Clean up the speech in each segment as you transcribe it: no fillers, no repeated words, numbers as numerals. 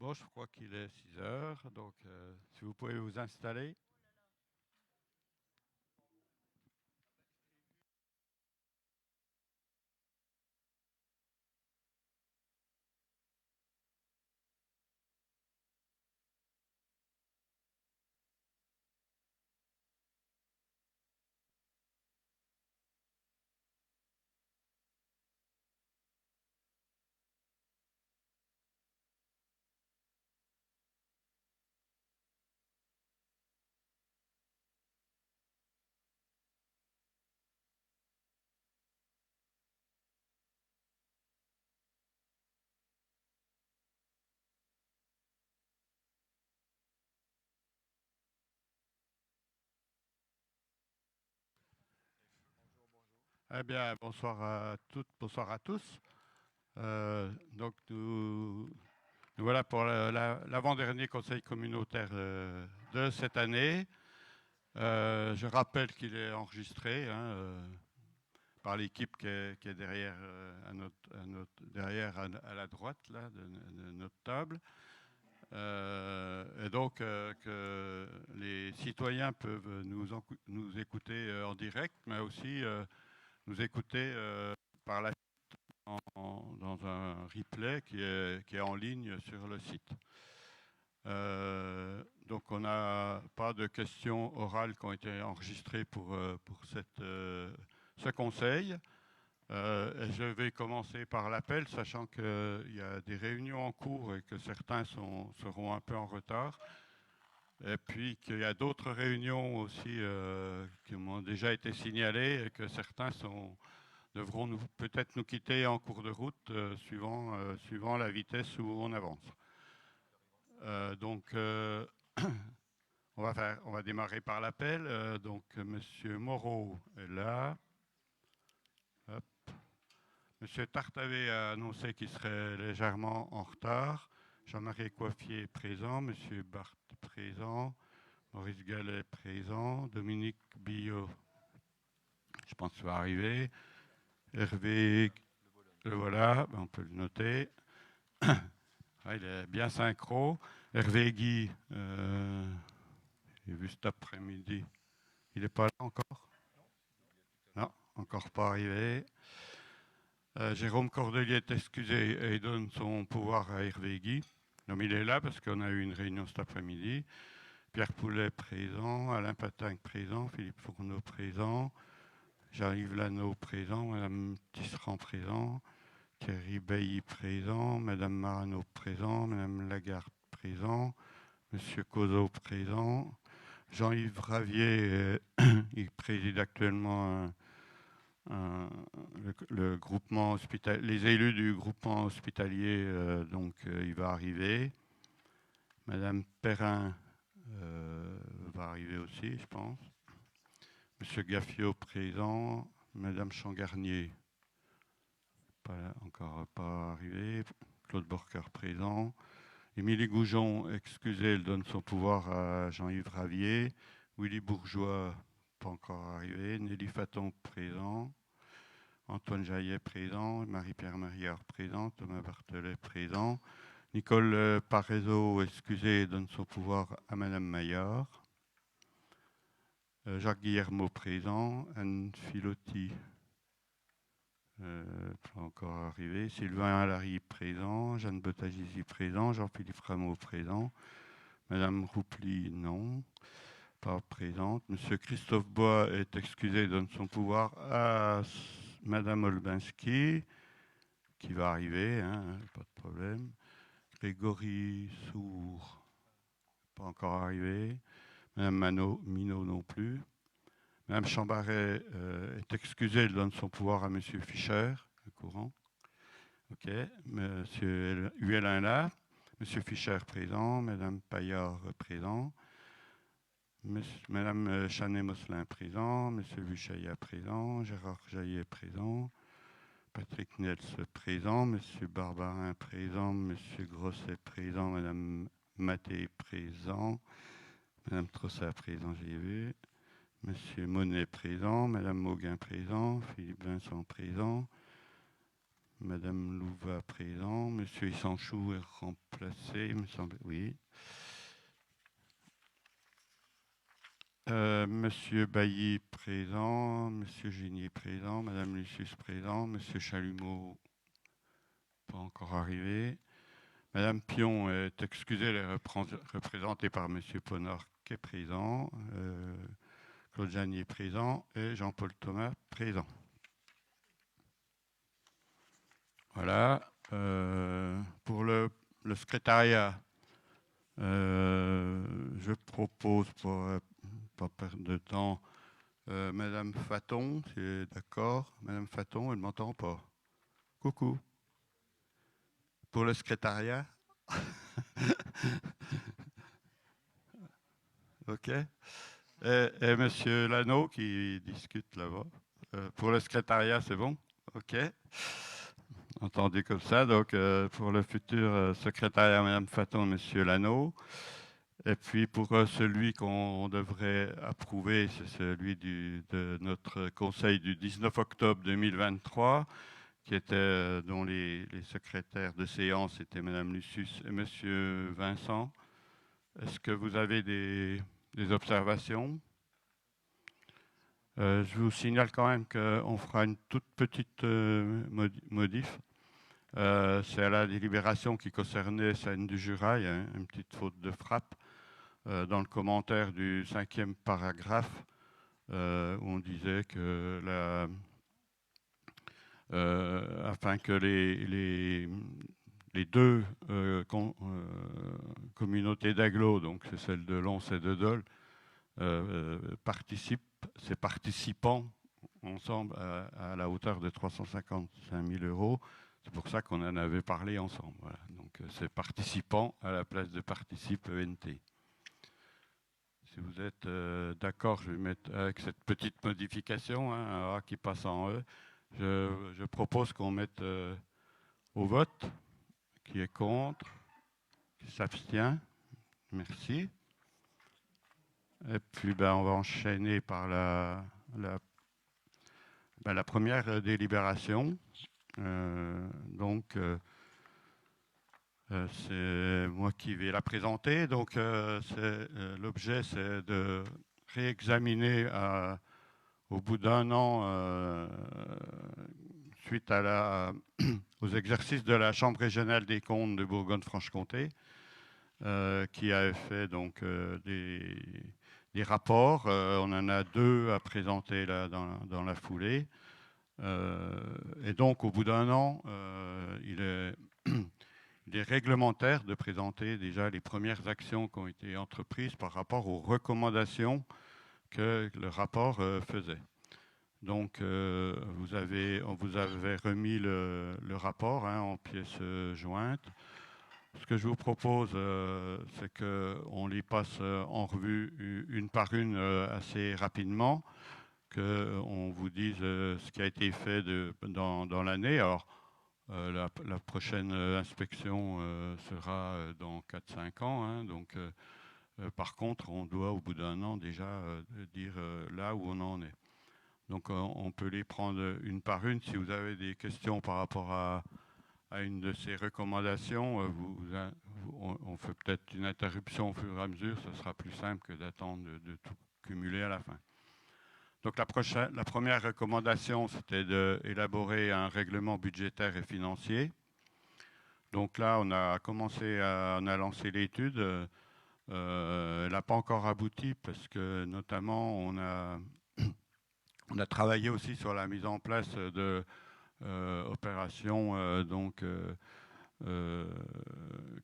Bon, je crois qu'il est 6 heures, donc si vous pouvez vous installer. Eh bien, bonsoir à toutes, bonsoir à tous. Donc, nous voilà pour l'avant-dernier conseil communautaire de cette année. Je rappelle qu'il est enregistré par l'équipe qui est derrière, derrière à la droite là, de notre table. Et donc que les citoyens peuvent nous écouter en direct, mais aussi nous écouter par la dans un replay qui est en ligne sur le site. Donc on n'a pas de questions orales qui ont été enregistrées pour ce conseil. Et je vais commencer par l'appel, sachant qu'il y a des réunions en cours et que certains seront un peu en retard. Et puis qu'il y a d'autres réunions aussi qui m'ont déjà été signalées et que certains devront peut-être nous quitter en cours de route suivant la vitesse où on avance. Donc, on va démarrer par l'appel. Donc, Monsieur Moreau est là. Hop. Monsieur Tartavé a annoncé qu'il serait légèrement en retard. Jean-Marie Coiffier est présent. Monsieur Barthes présent. Maurice Gallet présent. Dominique Billot, je pense qu'il va arriver. Hervé, le voilà, on peut le noter. Il est bien synchro. Hervé Guy, j'ai vu cet après-midi. Il n'est pas là encore? Non, encore pas arrivé. Jérôme Cordelier est excusé et il donne son pouvoir à Hervé Guy. Donc il est là parce qu'on a eu une réunion cet après-midi. Pierre Poulet présent, Alain Patin présent, Philippe Fourneau présent, Jean-Yves Lano présent, Madame Tisserand présent, Thierry Bailly présent, Madame Marano présent, Madame Lagarde présent, Monsieur Cozo présent, Jean-Yves Ravier, il préside actuellement le groupement les élus du groupement hospitalier, donc il va arriver. Madame Perrin va arriver aussi, je pense. Monsieur Gaffio présent, Madame Changarnier encore pas arrivé, Claude Borker présent. Émilie Goujon, excusez, elle donne son pouvoir à Jean-Yves Ravier. Willy Bourgeois, pas encore arrivé. Nelly Faton, présent. Antoine Jaillet, présent. Marie-Pierre Mariard, présent. Thomas Barthelet, présent. Nicole Parezo, excusez, donne son pouvoir à Madame Maillard. Jacques Guillermo, présent. Anne Filotti, pas encore arrivé. Sylvain Allary, présent. Jeanne Bottagizi, présent. Jean-Philippe Rameau, présent. Madame Roupli, non, pas présente. Monsieur Christophe Bois est excusé, donne son pouvoir à Madame Olbinski, qui va arriver, pas de problème. Grégory Sour, pas encore arrivé. Madame Minot non plus. Madame Chambaret est excusée, elle donne son pouvoir à Monsieur Fischer, le courant. Ok. Monsieur Huelin là. Monsieur Fischer présent. Madame Paillard présent. Madame Chanet-Mosselin présent. Monsieur Vuchaya présent. Gérard Jaillet présent. Patrick Nels présent. Monsieur Barbarin présent. Monsieur Grosset présent. Madame Maté présent. Madame Trossat présent, j'ai vu. Monsieur Monet présent. Madame Mauguin présent. Philippe Vincent présent. Madame Louva présent. Monsieur Issanchou est remplacé, il me semble. Oui. Monsieur Bailly présent. Monsieur Génier présent. Madame Lucius présent. Monsieur Chalumeau pas encore arrivé. Madame Pion est excusée, elle est représentée par Monsieur Ponor qui est présent. Claude Janier présent et Jean-Paul Thomas présent. Voilà. Pour le secrétariat, je propose, pour ne pas perdre de temps, Madame Faton, c'est d'accord. Madame Faton, elle ne m'entend pas. Coucou. Pour le secrétariat. OK. Et Monsieur Lano qui discute là-bas. Pour le secrétariat, c'est bon? OK. Entendu comme ça. Donc, pour le futur secrétariat, Madame Faton, Monsieur Lano. Et puis, pour celui qu'on devrait approuver, c'est celui de notre conseil du 19 octobre 2023, qui était, dont les secrétaires de séance étaient Madame Lucius et Monsieur Vincent. Est-ce que vous avez des observations? Je vous signale quand même qu'on fera une toute petite modif. C'est à la délibération qui concernait Seine du Jura, il y a une petite faute de frappe dans le commentaire du 5e paragraphe où on disait que afin que les deux communautés d'agglos, donc c'est celle de Lons et de Dole, ces participants ensemble à la hauteur de 355 000 €. C'est pour ça qu'on en avait parlé ensemble. Voilà. Donc c'est participants à la place de participe ENT. Si vous êtes d'accord, je vais mettre avec cette petite modification, hein, un A qui passe en E. Je propose qu'on mette au vote. Qui est contre? Qui s'abstient? Merci. Et puis, on va enchaîner par la première délibération. Donc, c'est moi qui vais la présenter. Donc, l'objet, c'est de réexaminer au bout d'un an, suite aux exercices de la Chambre régionale des comptes de Bourgogne-Franche-Comté, qui a fait donc des rapports. On en a 2 à présenter là, dans la foulée. Et donc, au bout d'un an, il est réglementaire de présenter déjà les premières actions qui ont été entreprises par rapport aux recommandations que le rapport faisait. Donc, on vous avait remis le rapport en pièces jointes. Ce que je vous propose, c'est qu'on les passe en revue une par une assez rapidement, qu'on vous dise ce qui a été fait dans l'année. Alors, la prochaine inspection sera dans 4-5 ans. Hein, donc, par contre, on doit, au bout d'un an, déjà dire là où on en est. Donc, on peut les prendre une par une. Si vous avez des questions par rapport à une de ces recommandations, on fait peut-être une interruption au fur et à mesure. Ce sera plus simple que d'attendre de tout cumuler à la fin. Donc, la première recommandation, c'était d'élaborer un règlement budgétaire et financier. Donc là, on a lancé l'étude. Elle n'a pas encore abouti parce que, notamment, on a travaillé aussi sur la mise en place de opérations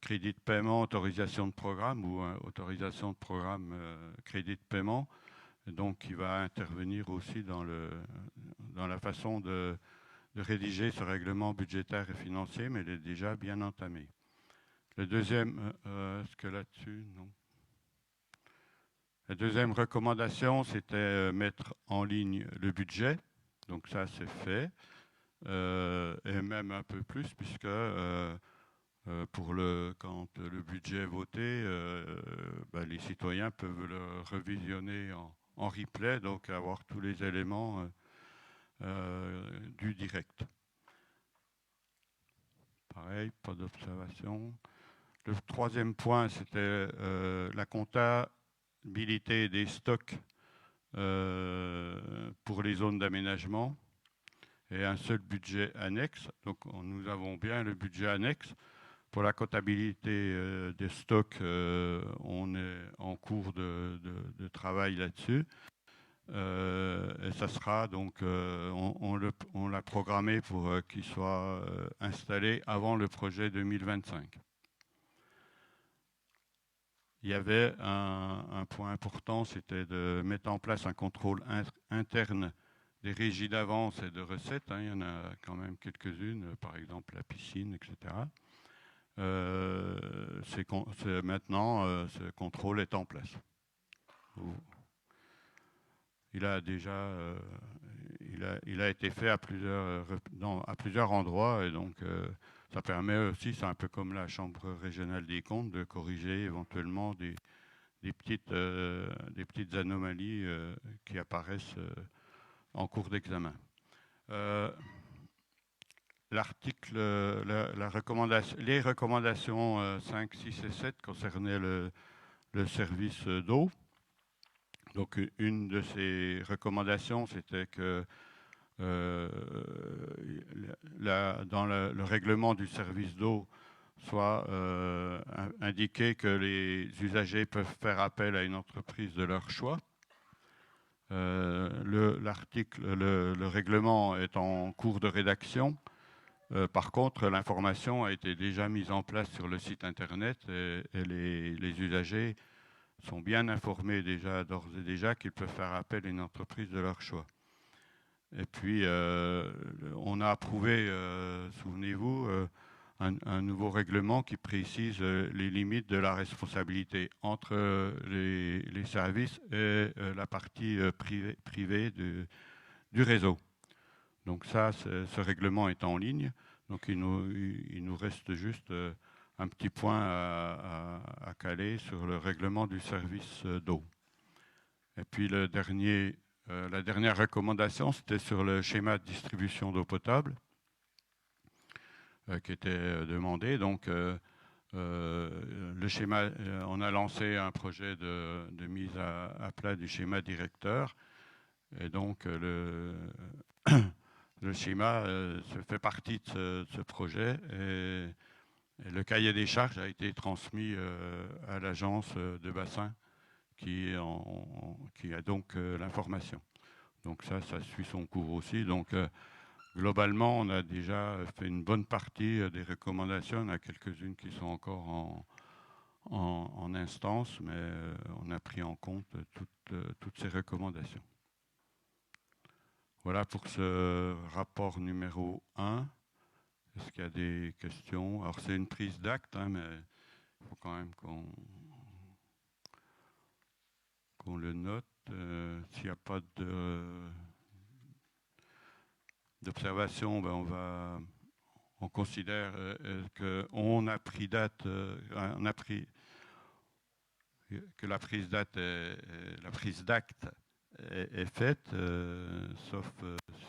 crédit de paiement, autorisation de programme ou autorisation de programme crédit de paiement. Et donc, il va intervenir aussi dans la façon de rédiger ce règlement budgétaire et financier, mais il est déjà bien entamé. Le deuxième, est-ce que là-dessus, non. La deuxième recommandation, c'était mettre en ligne le budget. Donc ça, c'est fait. Et même un peu plus, puisque quand le budget est voté, les citoyens peuvent le revisionner en replay, donc avoir tous les éléments du direct. pareil, pas d'observation. Le troisième point, c'était la comptabilité des stocks pour les zones d'aménagement et un seul budget annexe. Donc nous avons bien le budget annexe. Pour la comptabilité des stocks, on est en cours de travail là-dessus. Et ça sera donc, on l'a programmé pour qu'il soit installé avant le projet 2025. Il y avait un point important, c'était de mettre en place un contrôle interne des régies d'avance et de recettes. Il y en a quand même quelques-unes, par exemple la piscine, etc. Maintenant, ce contrôle est en place. Il a déjà il a été fait à plusieurs endroits et donc ça permet aussi, c'est un peu comme la Chambre régionale des comptes, de corriger éventuellement des petites anomalies qui apparaissent en cours d'examen. L'article, les recommandations 5, 6 et 7 concernaient le service d'eau. Donc une de ces recommandations, c'était que dans le règlement du service d'eau soit indiqué que les usagers peuvent faire appel à une entreprise de leur choix. Le règlement est en cours de rédaction. Par contre, l'information a été déjà mise en place sur le site internet et les usagers sont bien informés d'ores et déjà qu'ils peuvent faire appel à une entreprise de leur choix. Et puis, on a approuvé, souvenez-vous, un nouveau règlement qui précise les limites de la responsabilité entre les services et la partie privée du réseau. Donc ça, ce règlement est en ligne. Donc il nous reste juste un petit point à caler sur le règlement du service d'eau. Et puis la dernière recommandation, c'était sur le schéma de distribution d'eau potable qui était demandé. Donc le schéma, on a lancé un projet de mise à plat du schéma directeur. Et donc le schéma fait partie de ce projet et le cahier des charges a été transmis à l'agence de bassin qui a donc l'information. Donc ça suit son cours aussi. Donc globalement, on a déjà fait une bonne partie des recommandations. Il y en a quelques-unes qui sont encore en instance, mais on a pris en compte toutes ces recommandations. Voilà pour ce rapport numéro 1. Est-ce qu'il y a des questions? Alors c'est une prise d'acte, mais il faut quand même qu'on le note. S'il n'y a pas d'observation, on considère qu'on a pris date, que la prise d'acte est faite, sauf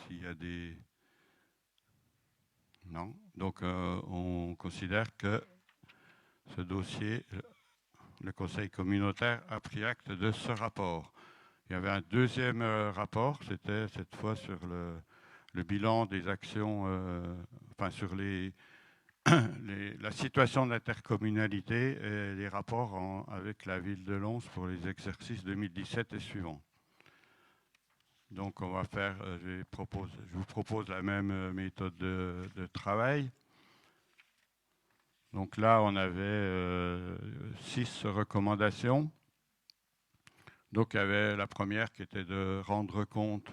s'il y a des... Non. Donc on considère que ce dossier, le Conseil communautaire a pris acte de ce rapport. Il y avait un deuxième rapport, c'était cette fois sur le bilan des actions, sur la situation de l'intercommunalité et les rapports avec la ville de Lons pour les exercices 2017 et suivants. Donc on va faire, je vous propose la même méthode de travail. Donc là, on avait 6 recommandations. Donc il y avait la première qui était de rendre compte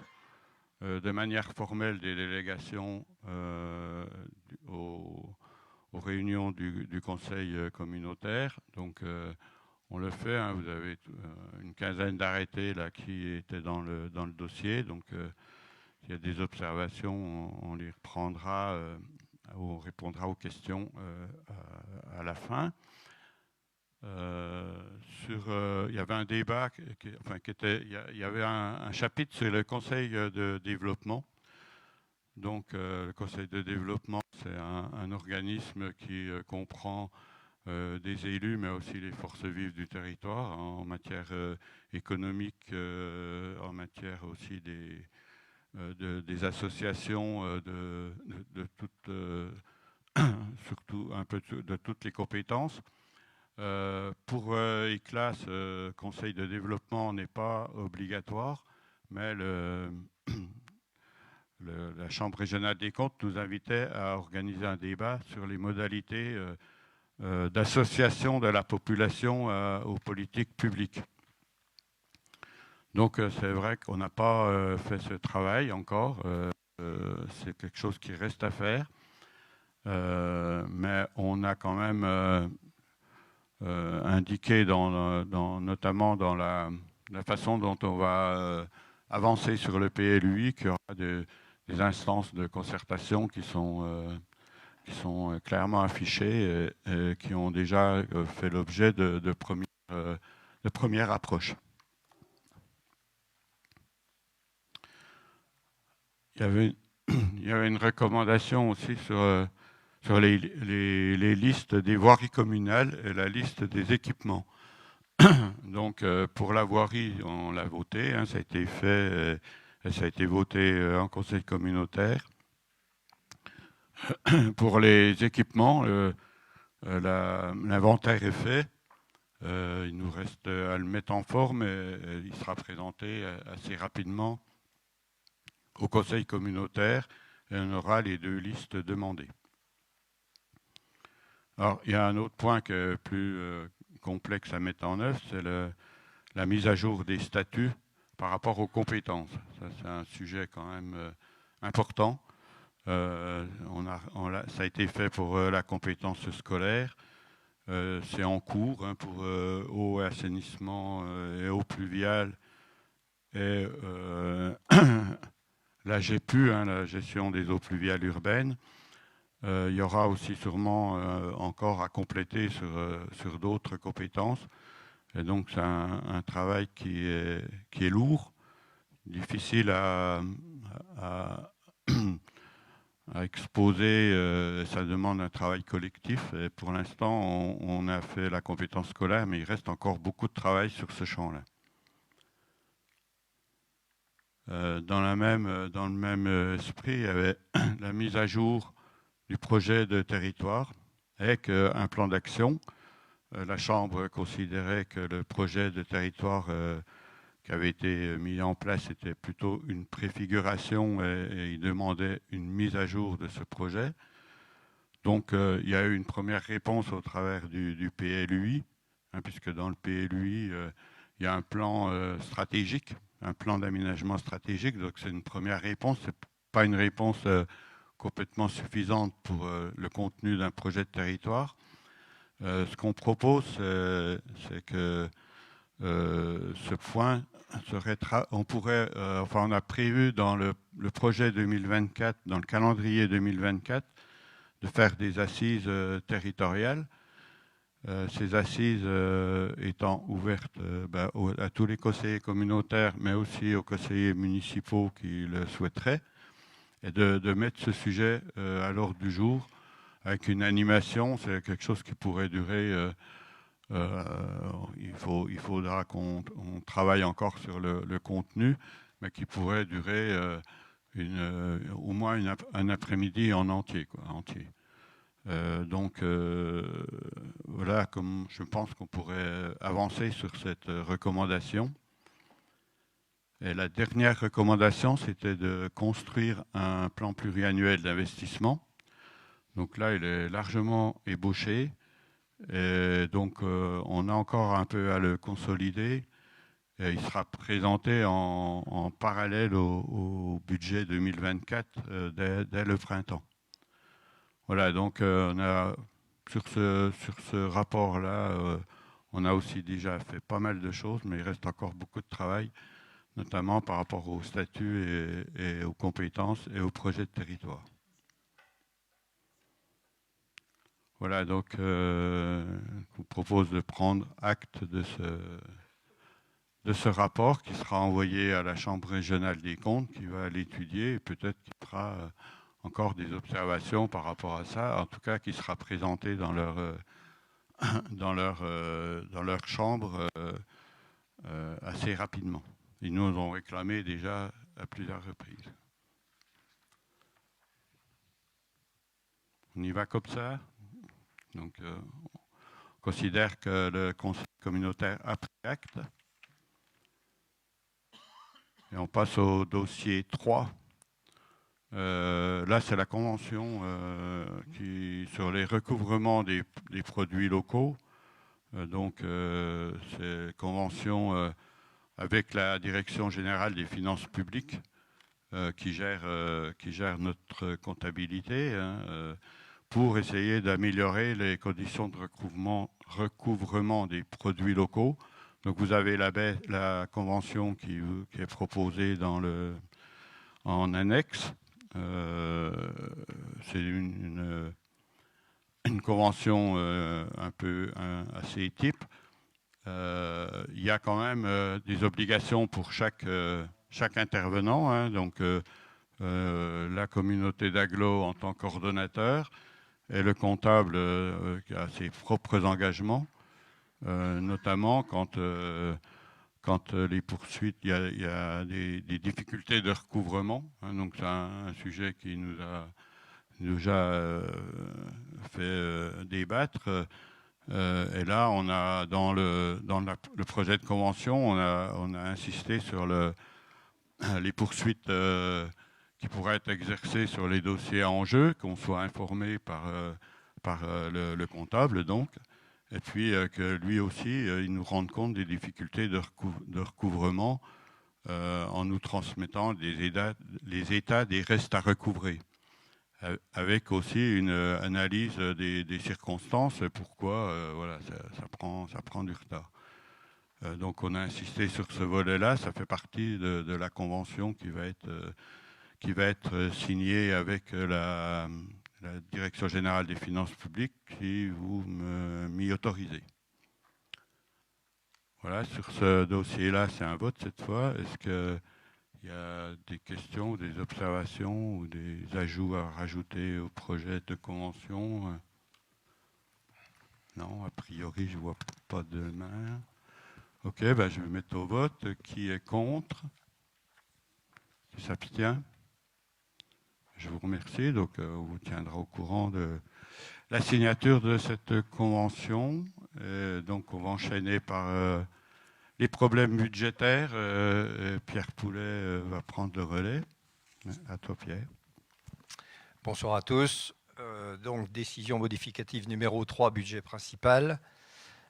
de manière formelle des délégations aux réunions du conseil communautaire. Donc on le fait, vous avez une quinzaine d'arrêtés là qui étaient dans le dossier. Donc s'il y a des observations, on les reprendra, on répondra aux questions à la fin. Il y avait un débat, il y avait un chapitre sur le conseil de développement. Donc le conseil de développement, c'est un organisme qui comprend des élus, mais aussi les forces vives du territoire en matière économique, en matière aussi des associations de toutes, surtout un peu de toutes les compétences. Pour ECLA, ce conseil de développement n'est pas obligatoire, mais la Chambre régionale des comptes nous invitait à organiser un débat sur les modalités d'association de la population aux politiques publiques. Donc c'est vrai qu'on n'a pas fait ce travail encore. C'est quelque chose qui reste à faire. Mais on a quand même indiqué, notamment dans la façon dont on va avancer sur le PLUI, qu'il y aura des instances de concertation qui sont clairement affichées et qui ont déjà fait l'objet de premières approches. Il y avait une recommandation aussi sur les listes des voiries communales et la liste des équipements. Donc pour la voirie, on l'a voté, hein, ça a été fait, ça a été voté en conseil communautaire. Pour les équipements, l'inventaire est fait. Il nous reste à le mettre en forme et il sera présenté assez rapidement au conseil communautaire et on aura les 2 listes demandées. Alors, il y a un autre point qui est plus complexe à mettre en œuvre, c'est la mise à jour des statuts par rapport aux compétences. Ça, c'est un sujet quand même important. Ça a été fait pour la compétence scolaire. C'est en cours hein, pour eau et assainissement et eau pluviale. Et la GEPU, hein, la gestion des eaux pluviales urbaines. Il y aura aussi sûrement encore à compléter sur d'autres compétences. Et donc c'est un travail qui est lourd, difficile à exposer. Ça demande un travail collectif. Et pour l'instant, on a fait la compétence scolaire, mais il reste encore beaucoup de travail sur ce champ-là. Dans le même esprit, il y avait la mise à jour du projet de territoire avec un plan d'action. La Chambre considérait que le projet de territoire qui avait été mis en place était plutôt une préfiguration et il demandait une mise à jour de ce projet. Donc il y a eu une première réponse au travers du PLUI, hein, puisque dans le PLUI, il y a un plan stratégique, un plan d'aménagement stratégique. Donc c'est une première réponse, c'est pas une réponse complètement suffisante pour le contenu d'un projet de territoire. Ce qu'on propose, c'est que ce point serait, on a prévu dans le projet 2024, dans le calendrier 2024, de faire des assises territoriales. Ces assises étant ouvertes à tous les conseillers communautaires, mais aussi aux conseillers municipaux qui le souhaiteraient, et de mettre ce sujet à l'ordre du jour avec une animation. C'est quelque chose qui pourrait durer. Il faudra qu'on travaille encore sur le contenu, mais qui pourrait durer au moins un après-midi en entier. Donc voilà, comme je pense qu'on pourrait avancer sur cette recommandation. Et la dernière recommandation, c'était de construire un plan pluriannuel d'investissement. Donc là, il est largement ébauché. Et donc, on a encore un peu à le consolider. Et il sera présenté en parallèle au budget 2024 dès le printemps. Voilà, donc on a, sur ce rapport-là, on a aussi déjà fait pas mal de choses, mais il reste encore beaucoup de travail, notamment par rapport au statut et aux compétences et aux projets de territoire. Voilà, donc je vous propose de prendre acte de ce rapport qui sera envoyé à la Chambre régionale des comptes, qui va l'étudier et peut-être qu'il fera encore des observations par rapport à ça, en tout cas qui sera présenté dans leur, dans leur chambre assez rapidement. Ils nous ont réclamé déjà à plusieurs reprises. On y va comme ça. Donc, on considère que le Conseil communautaire a pris acte. Et on passe au dossier 3. Là, c'est la convention sur les recouvrements des produits locaux. Donc, c'est une convention avec la Direction générale des finances publiques qui gère notre comptabilité pour essayer d'améliorer les conditions de recouvrement des produits locaux. Donc, vous avez la convention qui est proposée en annexe. C'est une convention assez type. Il y a quand même des obligations pour chaque intervenant. Hein, donc, la communauté d'agglo en tant qu'ordonnateur et le comptable qui a ses propres engagements, notamment quand les poursuites, il y a des difficultés de recouvrement. Hein, donc, c'est un sujet qui nous a fait débattre. Et là, on a dans le projet de convention, on a insisté sur les poursuites qui pourraient être exercées sur les dossiers en jeu, qu'on soit informé par le comptable, donc, et puis que lui aussi, il nous rende compte des difficultés de recouvrement en nous transmettant les états des restes à recouvrer, avec aussi une analyse des circonstances, pourquoi voilà, ça prend du retard. Donc on a insisté sur ce volet-là, ça fait partie de la convention qui va être signée avec la Direction générale des finances publiques si vous m'y autorisez. Voilà, sur ce dossier-là, c'est un vote cette fois. Est-ce qu'il y a des questions, des observations ou des ajouts à rajouter au projet de convention? Non, a priori, je ne vois pas de main. Ok, ben je vais mettre au vote. Qui est contre? Qui s'abstient? Je vous remercie. Donc, on vous tiendra au courant de la signature de cette convention. Donc, on va enchaîner par les problèmes budgétaires. Pierre Poulet va prendre le relais. À toi, Pierre. Bonsoir à tous. Donc, décision modificative numéro 3, budget principal.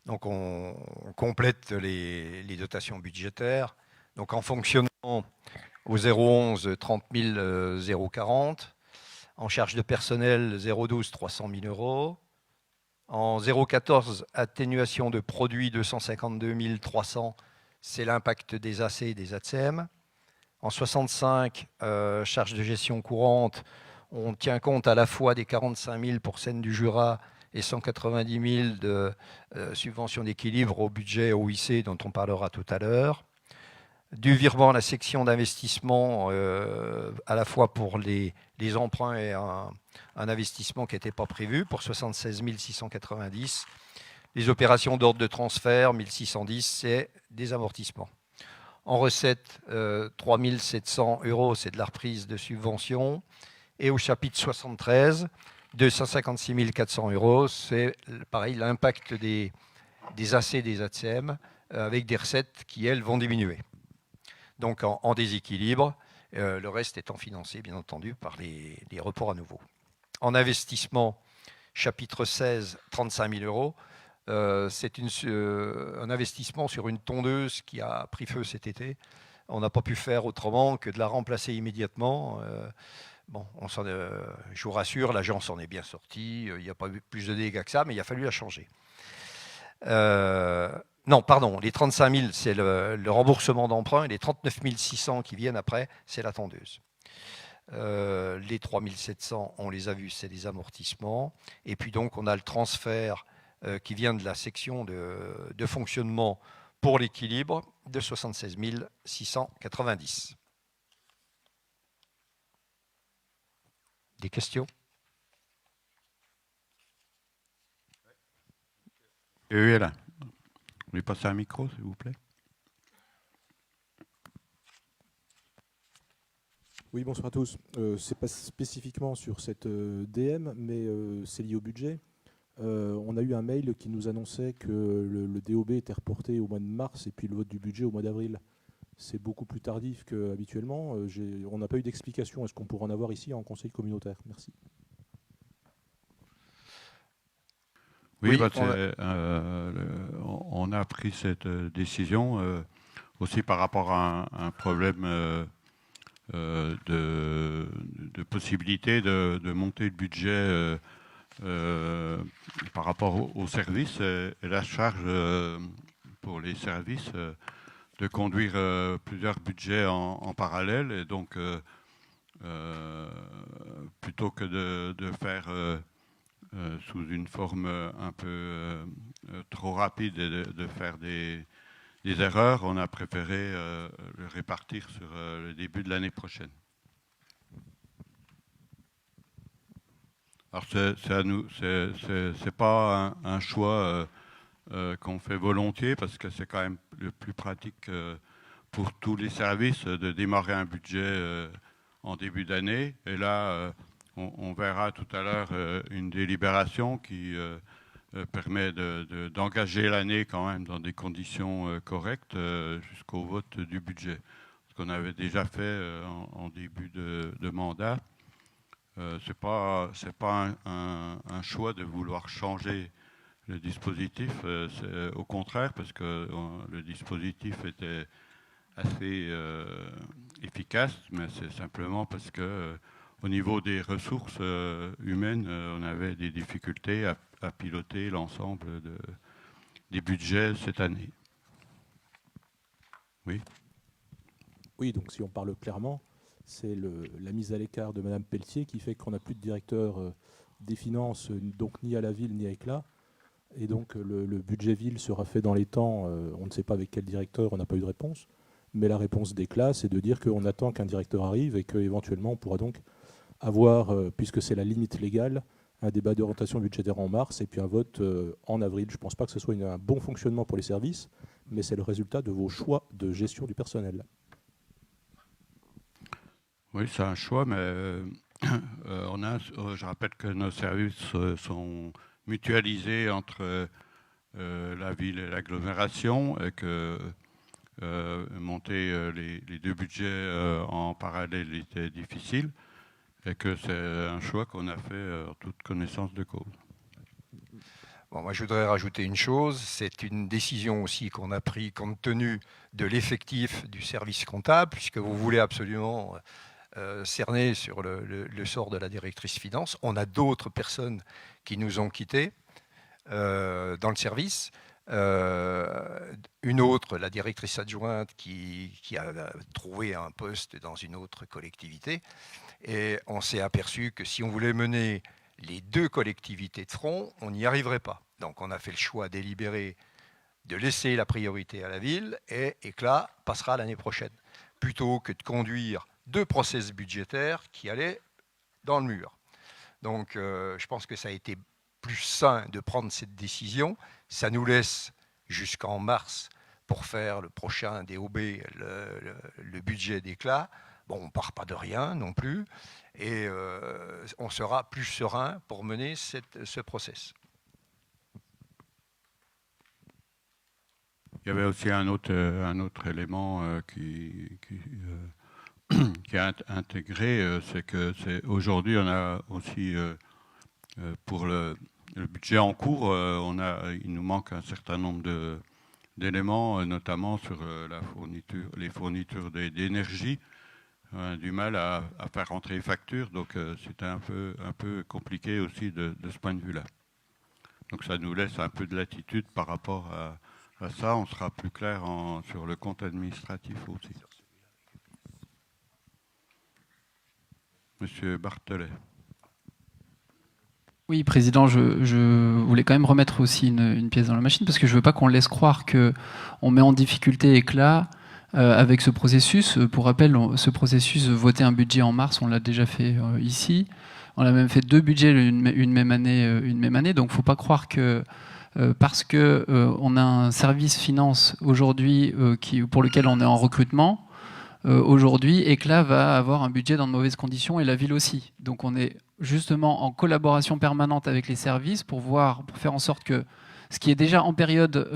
Donc, on complète les dotations budgétaires. Donc, en fonctionnement, au 011, 30 040. En charge de personnel, 012, 300 000 euros. En 014, atténuation de produits, 252 300. C'est l'impact des AC et des ATSEM. En 65, charge de gestion courante, on tient compte à la fois des 45 000 pour Seine du Jura et 190 000 de subvention d'équilibre au budget OIC dont on parlera tout à l'heure. Du virement à la section d'investissement, à la fois pour les emprunts et un investissement qui n'était pas prévu pour 76 690. Les opérations d'ordre de transfert, 1610, c'est des amortissements. En recette, 3 700 euros, c'est de la reprise de subvention. Et au chapitre 73, 256 400 euros, c'est pareil l'impact des AC et des ATSEM avec des recettes qui, elles, vont diminuer. Donc en déséquilibre, le reste étant financé, bien entendu, par les reports à nouveau. En investissement, chapitre 16, 35 000 euros. C'est un investissement sur une tondeuse qui a pris feu cet été. On n'a pas pu faire autrement que de la remplacer immédiatement. Bon, je vous rassure, l'agence s'en est bien sortie. Il n'y a pas eu plus de dégâts que ça, mais il a fallu la changer. Non, pardon, les 35 000, c'est le remboursement d'emprunt, et les 39 600 qui viennent après, c'est la tondeuse. Les 3 700, on les a vus, c'est des amortissements. Et puis donc, on a le transfert qui vient de la section de fonctionnement pour l'équilibre de 76 690. Des questions? Oui, là. Vous voulez passer un micro, s'il vous plaît? Oui, bonsoir à tous. Ce n'est pas spécifiquement sur cette DM, mais c'est lié au budget. On a eu un mail qui nous annonçait que le DOB était reporté au mois de mars et puis le vote du budget au mois d'avril. C'est beaucoup plus tardif qu'habituellement. On n'a pas eu d'explication. Est-ce qu'on pourra en avoir ici en conseil communautaire? Merci. Oui, Oui, on a pris cette décision aussi par rapport à un problème de possibilité de monter le budget par rapport aux services et la charge pour les services de conduire plusieurs budgets en parallèle. Et donc, plutôt que de faire sous une forme un peu trop rapide et de faire des erreurs, on a préféré le répartir sur le début de l'année prochaine. Alors, c'est pas un choix qu'on fait volontiers parce que c'est quand même le plus pratique pour tous les services de démarrer un budget en début d'année. Et là, on verra tout à l'heure une délibération qui permet d'engager l'année quand même dans des conditions correctes jusqu'au vote du budget. Ce qu'on avait déjà fait en début de mandat. C'est pas un choix de vouloir changer le dispositif, c'est au contraire parce que le dispositif était assez efficace, mais c'est simplement parce que au niveau des ressources humaines, on avait des difficultés à piloter l'ensemble des budgets cette année. Oui. Oui, donc si on parle clairement, c'est la mise à l'écart de Mme Pelletier qui fait qu'on n'a plus de directeur des finances, donc ni à la ville ni à Éclat. Et donc le budget ville sera fait dans les temps. On ne sait pas avec quel directeur, on n'a pas eu de réponse. Mais la réponse d'Éclat, c'est de dire qu'on attend qu'un directeur arrive et qu'éventuellement on pourra donc avoir, puisque c'est la limite légale, un débat d'orientation budgétaire en mars et puis un vote en avril. Je ne pense pas que ce soit un bon fonctionnement pour les services, mais c'est le résultat de vos choix de gestion du personnel. Oui, c'est un choix, mais je rappelle que nos services sont mutualisés entre la ville et l'agglomération et que monter les deux budgets en parallèle était difficile et que c'est un choix qu'on a fait en toute connaissance de cause. Bon, moi, je voudrais rajouter une chose. C'est une décision aussi qu'on a prise compte tenu de l'effectif du service comptable, puisque vous voulez absolument cerner sur le sort de la directrice finance. On a d'autres personnes qui nous ont quittés dans le service. Une autre, la directrice adjointe, qui a trouvé un poste dans une autre collectivité. Et on s'est aperçu que si on voulait mener les deux collectivités de front, on n'y arriverait pas. Donc on a fait le choix délibéré de laisser la priorité à la ville et Éclat passera l'année prochaine, plutôt que de conduire deux process budgétaires qui allaient dans le mur. Donc je pense que ça a été plus sain de prendre cette décision. Ça nous laisse jusqu'en mars pour faire le prochain DOB, le budget d'Éclat. Bon, on ne part pas de rien non plus, et on sera plus serein pour mener ce process. Il y avait aussi un autre élément qui est intégré, c'est que aujourd'hui on a aussi pour le budget en cours, il nous manque un certain nombre d'éléments, notamment sur les fournitures d'énergie. On a du mal à faire rentrer les factures, donc c'était un peu compliqué aussi de ce point de vue-là. Donc ça nous laisse un peu de latitude par rapport à ça. On sera plus clair sur le compte administratif aussi. Monsieur Barthelet. Oui, Président, je voulais quand même remettre aussi une pièce dans la machine parce que je ne veux pas qu'on laisse croire qu'on met en difficulté Éclat avec ce processus. Pour rappel, ce processus, voter un budget en mars, on l'a déjà fait ici. On a même fait 2 budgets une même année. Donc, il ne faut pas croire que parce qu'on a un service finance aujourd'hui pour lequel on est en recrutement, aujourd'hui, Éclat va avoir un budget dans de mauvaises conditions et la ville aussi. Donc on est justement en collaboration permanente avec les services pour faire en sorte que ce qui est déjà en période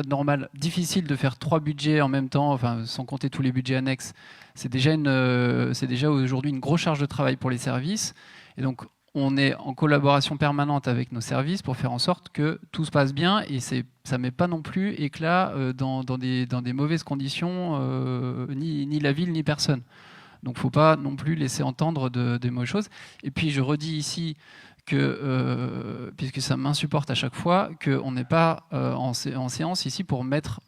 normale difficile de faire 3 budgets en même temps, enfin, sans compter tous les budgets annexes, c'est déjà aujourd'hui une grosse charge de travail pour les services. Et donc on est en collaboration permanente avec nos services pour faire en sorte que tout se passe bien et ça ne met pas non plus Éclat dans des mauvaises conditions, ni la ville ni personne. Donc il ne faut pas non plus laisser entendre des mauvaises choses. Et puis je redis ici que, puisque ça m'insupporte à chaque fois, qu'on n'est pas en séance ici pour mettre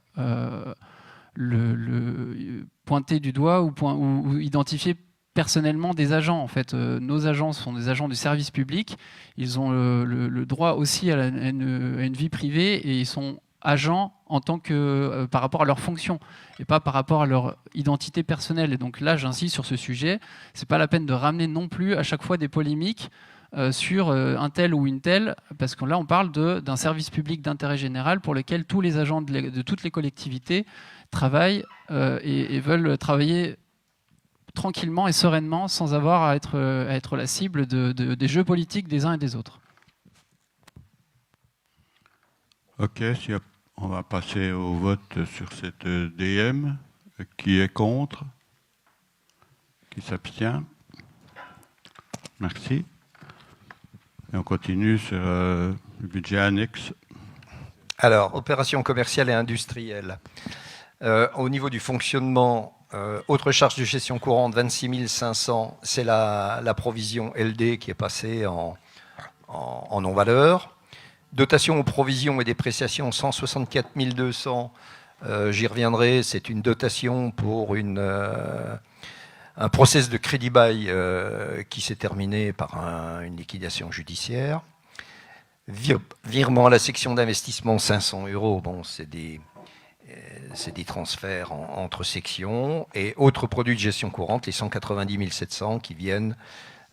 pointer du doigt ou identifier personnellement des agents. En fait, nos agents sont des agents du service public. Ils ont le droit aussi à une vie privée et ils sont agents en tant que par rapport à leur fonction et pas par rapport à leur identité personnelle. Et donc là, j'insiste sur ce sujet. C'est pas la peine de ramener non plus à chaque fois des polémiques sur un tel ou une telle, parce que là, on parle d'un service public d'intérêt général pour lequel tous les agents de toutes les collectivités travaillent et veulent travailler tranquillement et sereinement sans avoir à être la cible des jeux politiques des uns et des autres. Ok, on va passer au vote sur cette DM. Qui est contre? Qui s'abstient? Merci. Et on continue sur le budget annexe. Alors, opérations commerciales et industrielles. Au niveau du fonctionnement, autre charge de gestion courante, 26 500, c'est la provision LD qui est passée en non-valeur. Dotation aux provisions et dépréciations, 164 200. J'y reviendrai, c'est une dotation pour un process de crédit bail qui s'est terminé par une liquidation judiciaire. Virement à la section d'investissement, 500 €. Bon, c'est des transferts entre sections. Et autres produits de gestion courante, les 190 700 qui viennent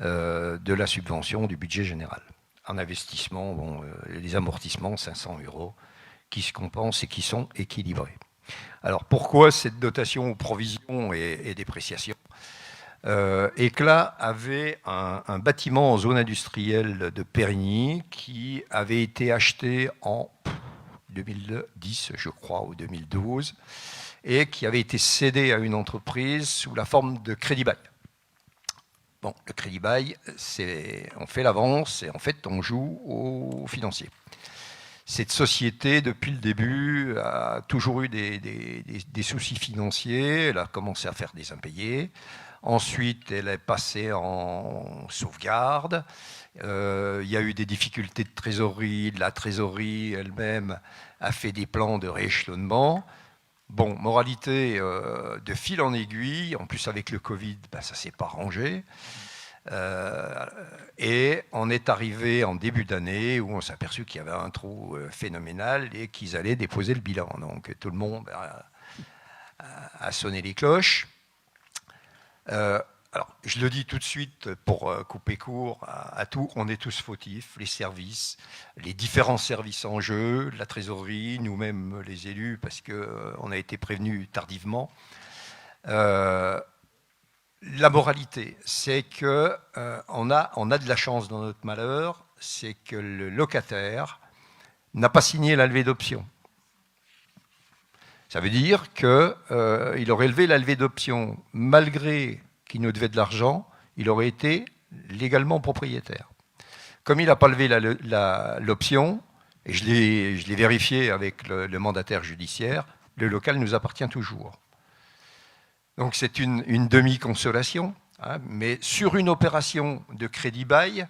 de la subvention du budget général. En investissement, les amortissements, 500 € qui se compensent et qui sont équilibrés. Alors, pourquoi cette dotation aux provisions et dépréciations ? Éclat avait un bâtiment en zone industrielle de Périgny qui avait été acheté en 2010, je crois, ou 2012, et qui avait été cédé à une entreprise sous la forme de crédit bail. Bon, le crédit bail, on fait l'avance et en fait, on joue au financier. Cette société, depuis le début, a toujours eu des soucis financiers. Elle a commencé à faire des impayés. Ensuite, elle est passée en sauvegarde. Il y a eu des difficultés de trésorerie. La trésorerie elle-même a fait des plans de rééchelonnement. Bon, moralité, de fil en aiguille, en plus avec le Covid, ça ne s'est pas rangé. Et on est arrivé en début d'année où on s'est aperçu qu'il y avait un trou phénoménal et qu'ils allaient déposer le bilan. Donc tout le monde a sonné les cloches. Alors, je le dis tout de suite pour couper court à tout, on est tous fautifs, les services, les différents services en jeu, la trésorerie, nous-mêmes les élus, parce qu'on a été prévenus tardivement. La moralité, c'est qu'on a de la chance dans notre malheur, c'est que le locataire n'a pas signé la levée d'option. Ça veut dire qu'il aurait levé la levée d'option malgré qu'il nous devait de l'argent, il aurait été légalement propriétaire. Comme il n'a pas levé l'option, et je l'ai vérifié avec le mandataire judiciaire, le local nous appartient toujours. Donc c'est une demi-consolation, hein, mais sur une opération de crédit bail,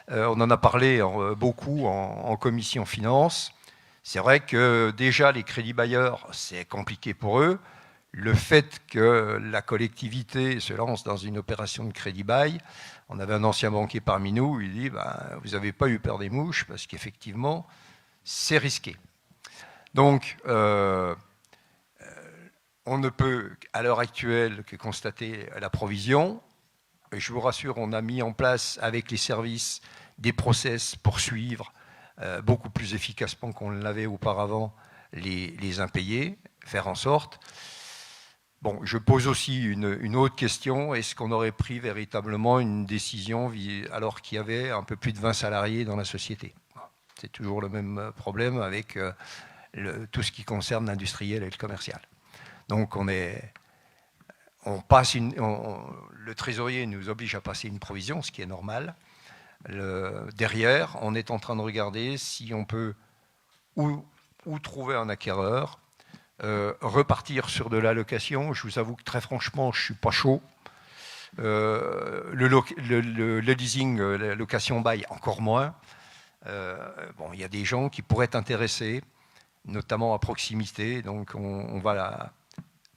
on en a parlé beaucoup en commission finance. C'est vrai que déjà les crédits bailleurs, c'est compliqué pour eux. Le fait que la collectivité se lance dans une opération de crédit bail, on avait un ancien banquier parmi nous, il dit vous n'avez pas eu peur des mouches parce qu'effectivement, c'est risqué. Donc, on ne peut à l'heure actuelle que constater la provision. je vous rassure, on a mis en place avec les services des process pour suivre beaucoup plus efficacement qu'on l'avait auparavant les impayés, faire en sorte. Bon, je pose aussi une autre question. Est-ce qu'on aurait pris véritablement une décision alors qu'il y avait un peu plus de 20 salariés dans la société? C'est toujours le même problème avec tout ce qui concerne l'industriel et le commercial. Donc le trésorier nous oblige à passer une provision, ce qui est normal. Derrière, on est en train de regarder si on peut où trouver un acquéreur, repartir sur de la location. Je vous avoue que très franchement, je ne suis pas chaud. Le leasing, la location-bail, encore moins. Bon, il y a des gens qui pourraient être intéressés, notamment à proximité. Donc, on va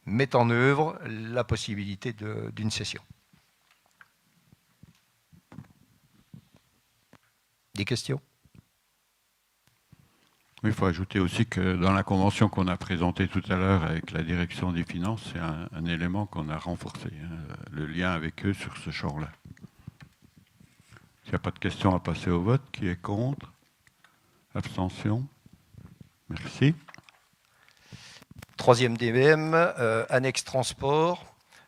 mettre en œuvre la possibilité d'une cession. Des questions ? Oui, il faut ajouter aussi que dans la convention qu'on a présentée tout à l'heure avec la direction des finances, c'est un élément qu'on a renforcé, le lien avec eux sur ce champ-là. S'il n'y a pas de questions à passer au vote, qui est contre? Abstention? Merci. Troisième DVM, annexe transport.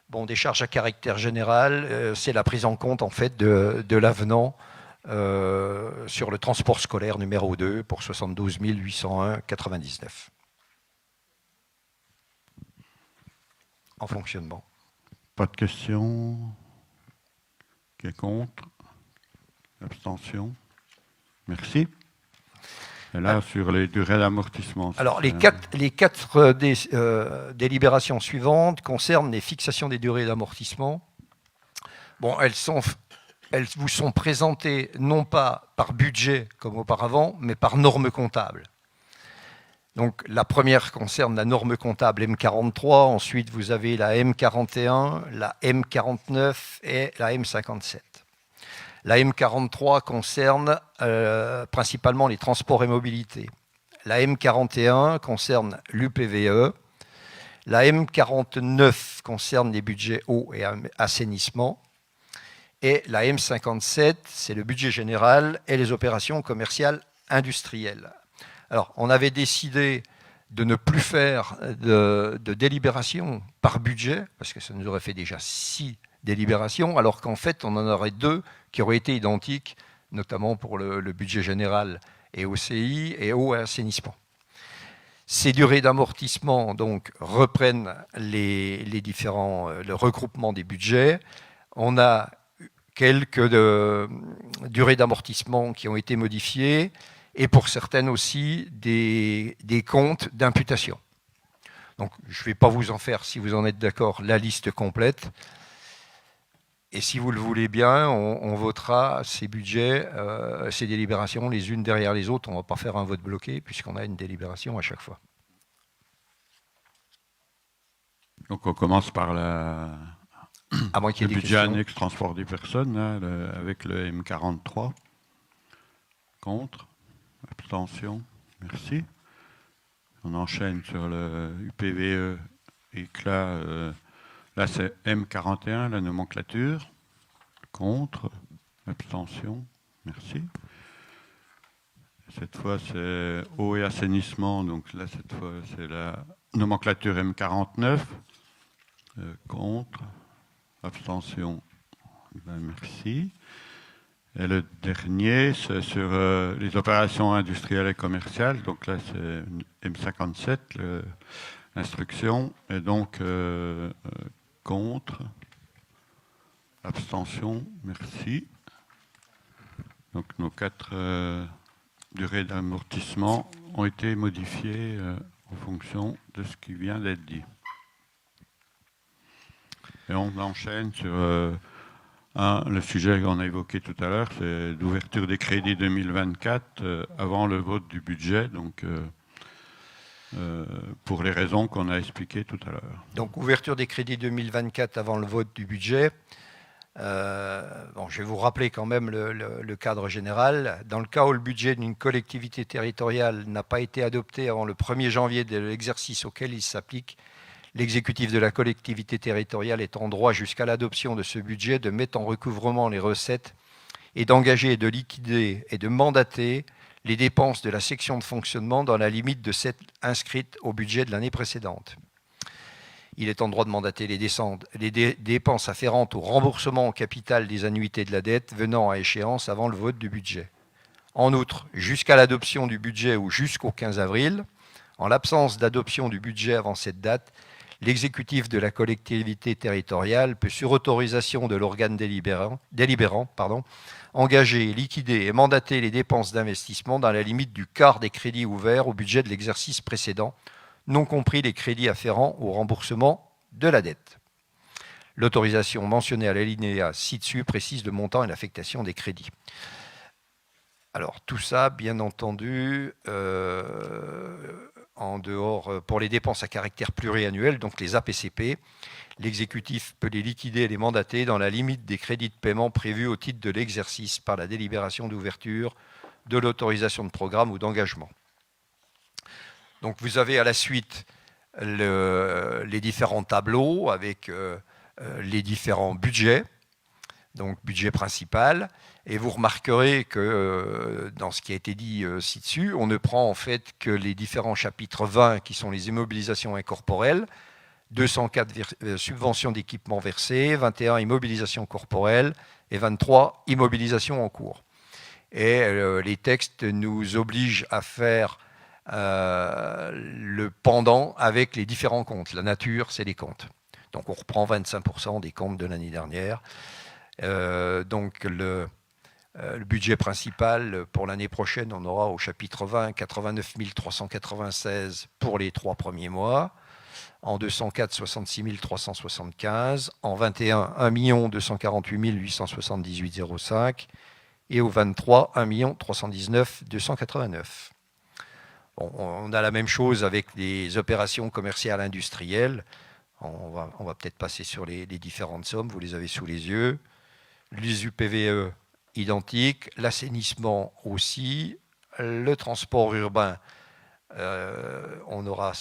Bon, des charges à caractère général, c'est la prise en compte en fait de l'avenant sur le transport scolaire numéro 2 pour 72 801,99 en fonctionnement. Pas de questions? Qui est contre? Abstention? Merci. Et là, sur les durées d'amortissement. Alors, les quatre délibérations suivantes concernent les fixations des durées d'amortissement. Bon, elles vous sont présentées non pas par budget comme auparavant, mais par norme comptable. Donc la première concerne la norme comptable M43, ensuite vous avez la M41, la M49 et la M57. La M43 concerne principalement les transports et mobilités. La M41 concerne l'UPVE. La M49 concerne les budgets eau et assainissement. Et la M57, c'est le budget général et les opérations commerciales industrielles. Alors, on avait décidé de ne plus faire de délibération par budget, parce que ça nous aurait fait déjà 6 délibérations, alors qu'en fait, on en aurait 2 qui auraient été identiques, notamment pour le budget général et OCI et eau et assainissement. Ces durées d'amortissement donc reprennent le regroupement des budgets. On a quelques durées d'amortissement qui ont été modifiées et pour certaines aussi des comptes d'imputation. Donc je ne vais pas vous en faire, si vous en êtes d'accord, la liste complète. Et si vous le voulez bien, on votera ces budgets, ces délibérations les unes derrière les autres. On ne va pas faire un vote bloqué puisqu'on a une délibération à chaque fois. Donc on commence par le budget annexe transport des personnes, là, avec le M43. Contre? Abstention? Merci. On enchaîne sur le UPVE éclat. Là, c'est M41, la nomenclature. Contre? Abstention? Merci. Cette fois, c'est eau et assainissement. Donc là, cette fois, c'est la nomenclature M49. Contre? Abstention? Ben, merci. Et le dernier, c'est sur les opérations industrielles et commerciales. Donc là, c'est M57, l'instruction. Et donc, contre? Abstention? Merci. Donc nos 4 durées d'amortissement ont été modifiées en fonction de ce qui vient d'être dit. Et on enchaîne sur le sujet qu'on a évoqué tout à l'heure, c'est l'ouverture des crédits 2024 avant le vote du budget, donc pour les raisons qu'on a expliquées tout à l'heure. Donc ouverture des crédits 2024 avant le vote du budget. Je vais vous rappeler quand même le cadre général. Dans le cas où le budget d'une collectivité territoriale n'a pas été adopté avant le 1er janvier de l'exercice auquel il s'applique, L'exécutif de la collectivité territoriale est en droit, jusqu'à l'adoption de ce budget, de mettre en recouvrement les recettes et d'engager et de liquider et de mandater les dépenses de la section de fonctionnement dans la limite de celles inscrites au budget de l'année précédente. Il est en droit de mandater les dépenses afférentes au remboursement au capital des annuités de la dette venant à échéance avant le vote du budget. En outre, jusqu'à l'adoption du budget ou jusqu'au 15 avril, en l'absence d'adoption du budget avant cette date, l'exécutif de la collectivité territoriale peut, sur autorisation de l'organe délibérant, engager, liquider et mandater les dépenses d'investissement dans la limite du quart des crédits ouverts au budget de l'exercice précédent, non compris les crédits afférents au remboursement de la dette. L'autorisation mentionnée à l'alinéa ci-dessus précise le montant et l'affectation des crédits. Alors tout ça, bien entendu, en dehors, pour les dépenses à caractère pluriannuel, donc les APCP, l'exécutif peut les liquider et les mandater dans la limite des crédits de paiement prévus au titre de l'exercice par la délibération d'ouverture de l'autorisation de programme ou d'engagement. Donc vous avez à la suite les différents tableaux avec les différents budgets, donc budget principal, et vous remarquerez que dans ce qui a été dit ci-dessus, on ne prend en fait que les différents chapitres 20 qui sont les immobilisations incorporelles, 204 subventions d'équipement versées, 21 immobilisations corporelles et 23 immobilisations en cours. Et les textes nous obligent à faire le pendant avec les différents comptes. La nature, c'est les comptes. Donc on reprend 25% des comptes de l'année dernière. Donc le budget principal pour l'année prochaine, on aura au chapitre 20 89 396 pour les 3 premiers mois. En 204, 66 375. En 21, 1 248 878,05. Et au 23, 1 319 289. Bon, on a la même chose avec les opérations commerciales industrielles. On va peut-être passer sur les différentes sommes, vous les avez sous les yeux. Les UPVE identiques, l'assainissement aussi, le transport urbain, on aura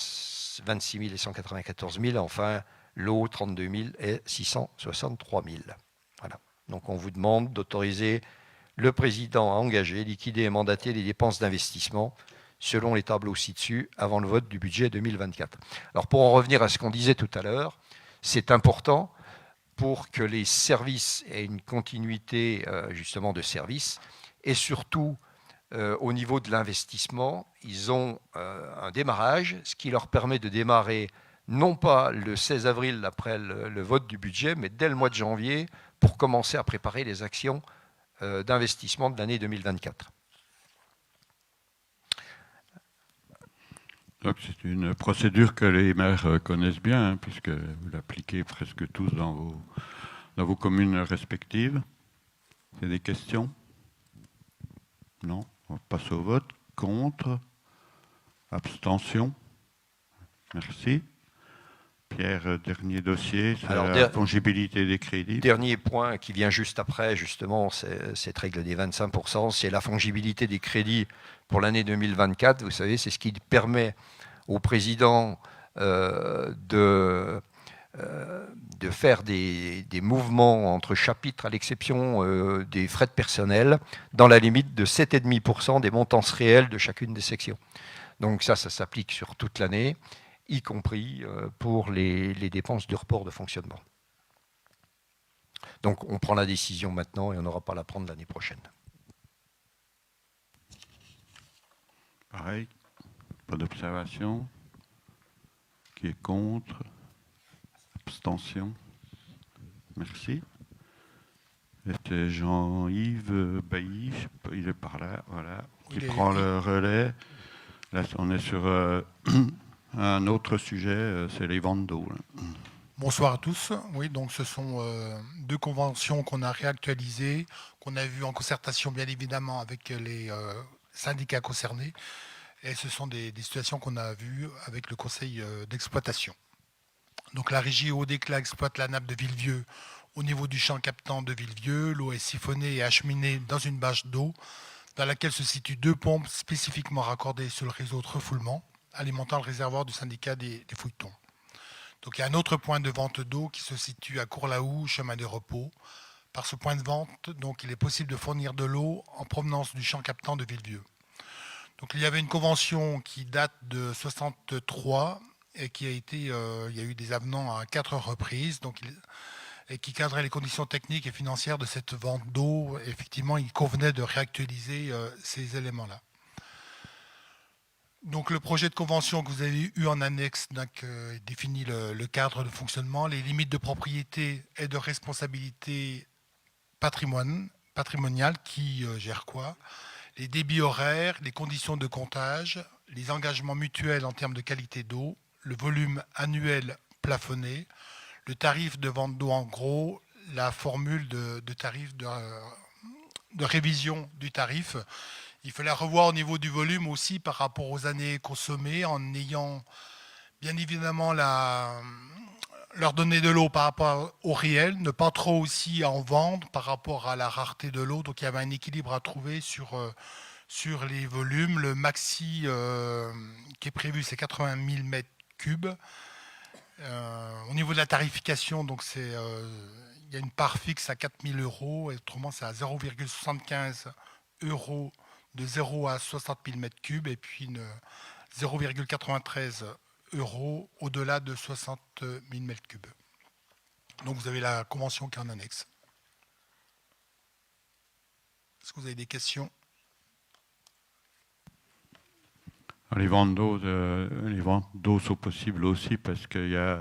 26 000 et 194 000, enfin l'eau 32 000 et 663 000. Voilà. Donc on vous demande d'autoriser le président à engager, liquider et mandater les dépenses d'investissement selon les tableaux ci-dessus avant le vote du budget 2024. Alors pour en revenir à ce qu'on disait tout à l'heure, c'est important pour que les services aient une continuité justement de services et surtout au niveau de l'investissement, ils ont un démarrage, ce qui leur permet de démarrer non pas le 16 avril après le vote du budget, mais dès le mois de janvier pour commencer à préparer les actions d'investissement de l'année 2024. Donc c'est une procédure que les maires connaissent bien, puisque vous l'appliquez presque tous dans vos communes respectives. Il y a des questions? Non? On passe au vote. Contre? Abstention? Merci. Pierre, dernier dossier, c'est la fongibilité des crédits. Dernier point qui vient juste après, justement, cette règle des 25%, c'est la fongibilité des crédits pour l'année 2024. Vous savez, c'est ce qui permet au président de faire des mouvements entre chapitres à l'exception des frais de personnel dans la limite de 7,5% des montants réels de chacune des sections. Donc ça s'applique sur toute l'année, y compris pour les dépenses du report de fonctionnement. Donc on prend la décision maintenant et on n'aura pas à la prendre l'année prochaine. Pareil, pas d'observation. Qui est contre? Abstention? Merci. C'était Jean-Yves Bailly, il est par là, voilà, qui prend le relais. Là, on est sur un autre sujet, c'est les ventes d'eau. Bonsoir à tous. Oui, donc ce sont deux conventions qu'on a réactualisées, qu'on a vues en concertation bien évidemment avec les syndicats concernés. Et ce sont des situations qu'on a vues avec le conseil d'exploitation. Donc la régie Eau d'Éclat exploite la nappe de Villevieux au niveau du champ captant de Villevieux. L'eau est siphonnée et acheminée dans une bâche d'eau dans laquelle se situent 2 pompes spécifiquement raccordées sur le réseau de refoulement, alimentant le réservoir du syndicat des Fouilletons. Donc il y a un autre point de vente d'eau qui se situe à Courlaoux, chemin des Repos. Par ce point de vente, donc, il est possible de fournir de l'eau en provenance du champ captant de Villevieux. Donc il y avait une convention qui date de 63 et qui a été, il y a eu des avenants à 4 reprises, et qui cadrait les conditions techniques et financières de cette vente d'eau. Effectivement, il convenait de réactualiser ces éléments-là. Donc le projet de convention que vous avez eu en annexe définit le cadre de fonctionnement, les limites de propriété et de responsabilité patrimoniale, qui gère quoi, les débits horaires, les conditions de comptage, les engagements mutuels en termes de qualité d'eau, le volume annuel plafonné, le tarif de vente d'eau en gros, la formule de tarif de révision du tarif. Il fallait revoir au niveau du volume aussi par rapport aux années consommées, en ayant bien évidemment leur donner de l'eau par rapport au réel, ne pas trop aussi en vendre par rapport à la rareté de l'eau. Donc il y avait un équilibre à trouver sur les volumes. Le maxi qui est prévu, c'est 80 000 mètres cubes. Au niveau de la tarification, donc il y a une part fixe à 4 000 €, et autrement c'est à 0,75 € de 0 à 60 000 mètres cubes, et puis 0,93 € au-delà de 60 000 mètres cubes. Donc vous avez la convention qui est en annexe. Est-ce que vous avez des questions? Les ventes d'eau sont possibles aussi parce qu'il y a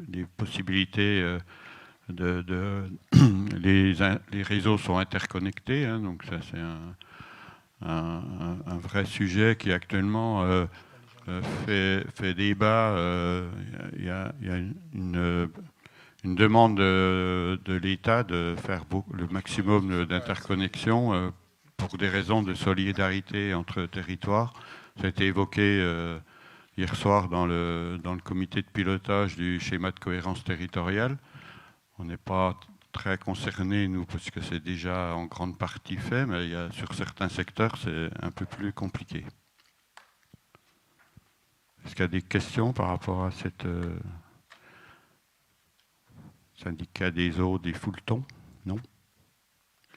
des possibilités les réseaux sont interconnectés, hein, donc ça c'est un vrai sujet qui actuellement fait débat. Il y a une demande de l'État de faire le maximum d'interconnexion pour des raisons de solidarité entre territoires. Ça a été évoqué hier soir dans le comité de pilotage du schéma de cohérence territoriale. On n'est pas très concernés, nous, parce que c'est déjà en grande partie fait, mais sur certains secteurs, c'est un peu plus compliqué. Est-ce qu'il y a des questions par rapport à cette syndicat des eaux des Fouletons? Non.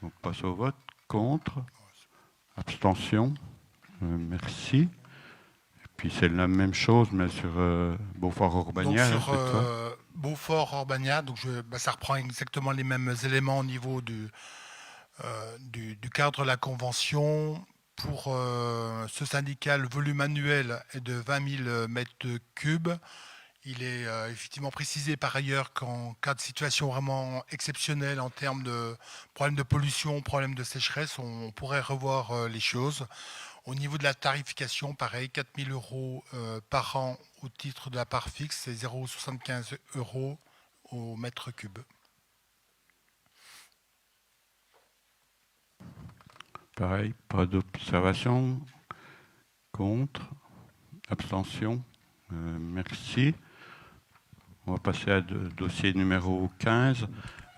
Donc, on passe au vote. Contre? Abstention? Merci. Et puis c'est la même chose, mais sur Beaufort-Urbania. Donc sur Beaufort-Urbania, donc ça reprend exactement les mêmes éléments au niveau du cadre de la convention. Pour ce syndicat, le volume annuel est de 20 000 mètres cubes. Il est effectivement précisé par ailleurs qu'en cas de situation vraiment exceptionnelle en termes de problèmes de pollution, problèmes de sécheresse, on pourrait revoir les choses. Au niveau de la tarification, pareil, 4 000 € par an au titre de la part fixe, c'est 0,75 € au mètre cube. Pareil, pas d'observation. Contre. Abstention. Merci. On va passer à dossier numéro 15.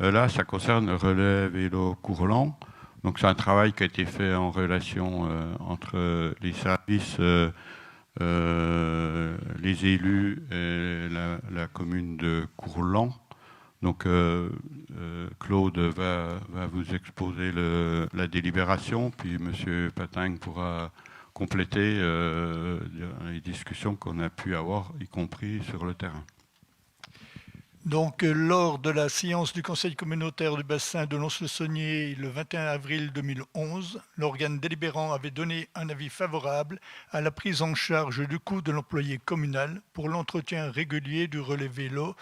Là, ça concerne le relais vélo Courland. Donc c'est un travail qui a été fait en relation entre les services, les élus et la commune de Courland. Donc Claude va vous exposer la délibération, puis M. Pating pourra compléter les discussions qu'on a pu avoir, y compris sur le terrain. Donc, lors de la séance du Conseil communautaire du bassin de Lons-le-Saunier le 21 avril 2011, l'organe délibérant avait donné un avis favorable à la prise en charge du coût de l'employé communal pour l'entretien régulier du relais vélo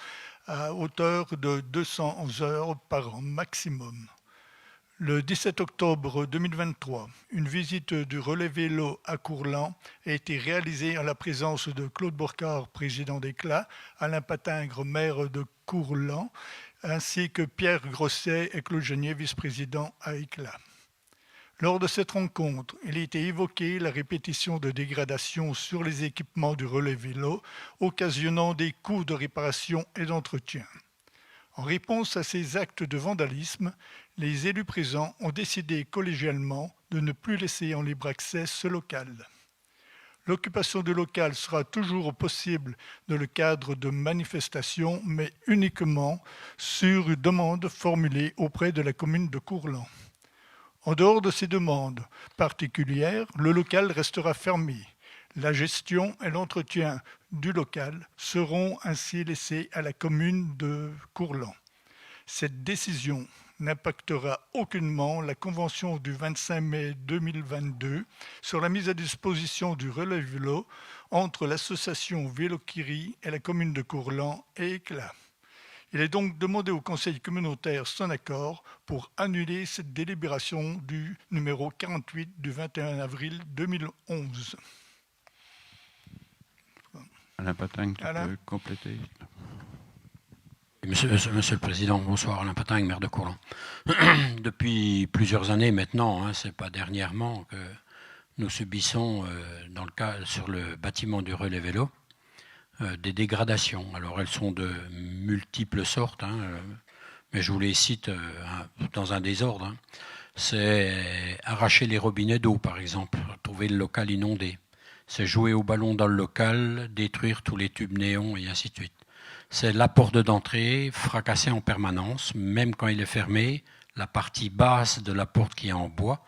à hauteur de 211 heures par an maximum. Le 17 octobre 2023, une visite du relais vélo à Courland a été réalisée en la présence de Claude Bourcard, président d'Éclat, Alain Patingre, maire de Courland, ainsi que Pierre Grosset et Claude Genier, vice-président à Éclat. Lors de cette rencontre, il a été évoqué la répétition de dégradations sur les équipements du relais vélo, occasionnant des coûts de réparation et d'entretien. En réponse à ces actes de vandalisme, les élus présents ont décidé collégialement de ne plus laisser en libre accès ce local. L'occupation du local sera toujours possible dans le cadre de manifestations, mais uniquement sur une demande formulée auprès de la commune de Courlan. En dehors de ces demandes particulières, le local restera fermé. La gestion et l'entretien du local seront ainsi laissés à la commune de Courlan. Cette décision n'impactera aucunement la convention du 25 mai 2022 sur la mise à disposition du relais vélo entre l'association Vélokiri et la commune de Courlan et Éclat. Il est donc demandé au conseil communautaire son accord pour annuler cette délibération du numéro 48 du 21 avril 2011. Alain Patin, tu Alain. peux compléter? Monsieur le Président, bonsoir, Alain Patin, maire de Courlan. Depuis plusieurs années maintenant, ce n'est pas dernièrement que nous subissons, dans le cas sur le bâtiment du relais vélo, des dégradations. Alors elles sont de multiples sortes, mais je vous les cite dans un désordre. C'est arracher les robinets d'eau, par exemple, trouver le local inondé. C'est jouer au ballon dans le local, détruire tous les tubes néons et ainsi de suite. C'est la porte d'entrée fracassée en permanence, même quand il est fermé, la partie basse de la porte qui est en bois,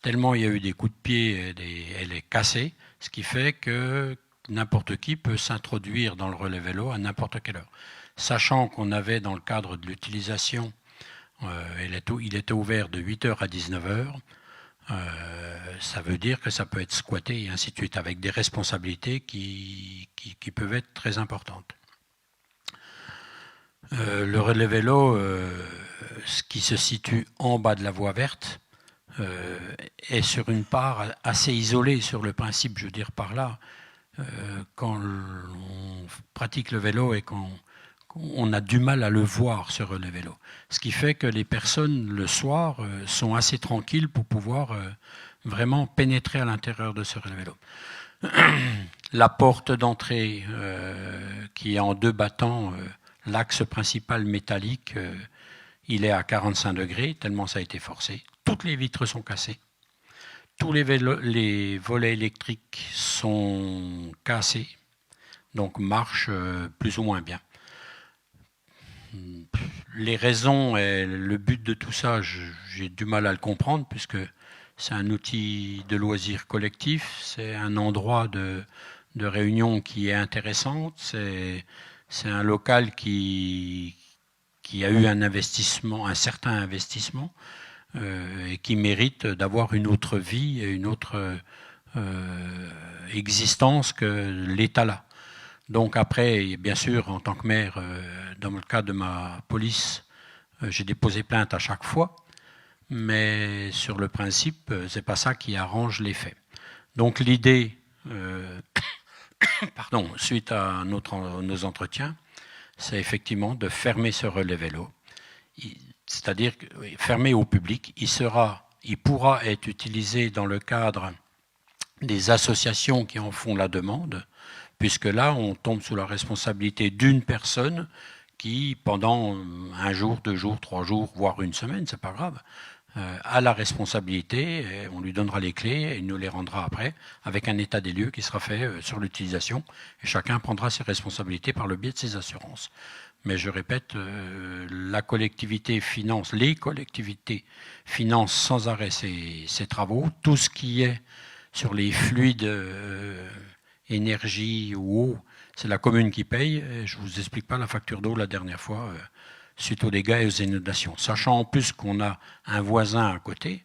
tellement il y a eu des coups de pied, elle est cassée, ce qui fait que n'importe qui peut s'introduire dans le relais vélo à n'importe quelle heure. Sachant qu'on avait dans le cadre de l'utilisation, il était ouvert de 8h à 19h, ça veut dire que ça peut être squatté et ainsi de suite, avec des responsabilités qui peuvent être très importantes. Le relais vélo, ce qui se situe en bas de la voie verte, est sur une part assez isolée sur le principe, je veux dire par là, quand on pratique le vélo et qu'on a du mal à le voir, ce relais vélo. Ce qui fait que les personnes, le soir, sont assez tranquilles pour pouvoir vraiment pénétrer à l'intérieur de ce relais vélo. La porte d'entrée qui est en 2 battants, l'axe principal métallique, il est à 45 degrés, tellement ça a été forcé. Toutes les vitres sont cassées. Tous les volets électriques sont cassés, donc marchent plus ou moins bien. Les raisons et le but de tout ça, j'ai du mal à le comprendre, puisque c'est un outil de loisir collectif, c'est un endroit de réunion qui est intéressant, c'est un local qui a eu un investissement, un certain investissement, et qui mérite d'avoir une autre vie et une autre existence que l'État là. Donc après, bien sûr, en tant que maire, dans le cas de ma police, j'ai déposé plainte à chaque fois, mais sur le principe, c'est pas ça qui arrange les faits. Donc l'idée, suite à nos entretiens, c'est effectivement de fermer ce relais vélo, c'est-à-dire fermé au public. Il pourra être utilisé dans le cadre des associations qui en font la demande, puisque là, on tombe sous la responsabilité d'une personne qui, pendant 1 jour, 2 jours, 3 jours, voire une semaine, c'est pas grave, a la responsabilité, et on lui donnera les clés et il nous les rendra après, avec un état des lieux qui sera fait sur l'utilisation, et chacun prendra ses responsabilités par le biais de ses assurances. Mais je répète, les collectivités financent sans arrêt ces travaux. Tout ce qui est sur les fluides, énergie ou eau, c'est la commune qui paye. Et je ne vous explique pas la facture d'eau la dernière fois, suite aux dégâts et aux inondations. Sachant en plus qu'on a un voisin à côté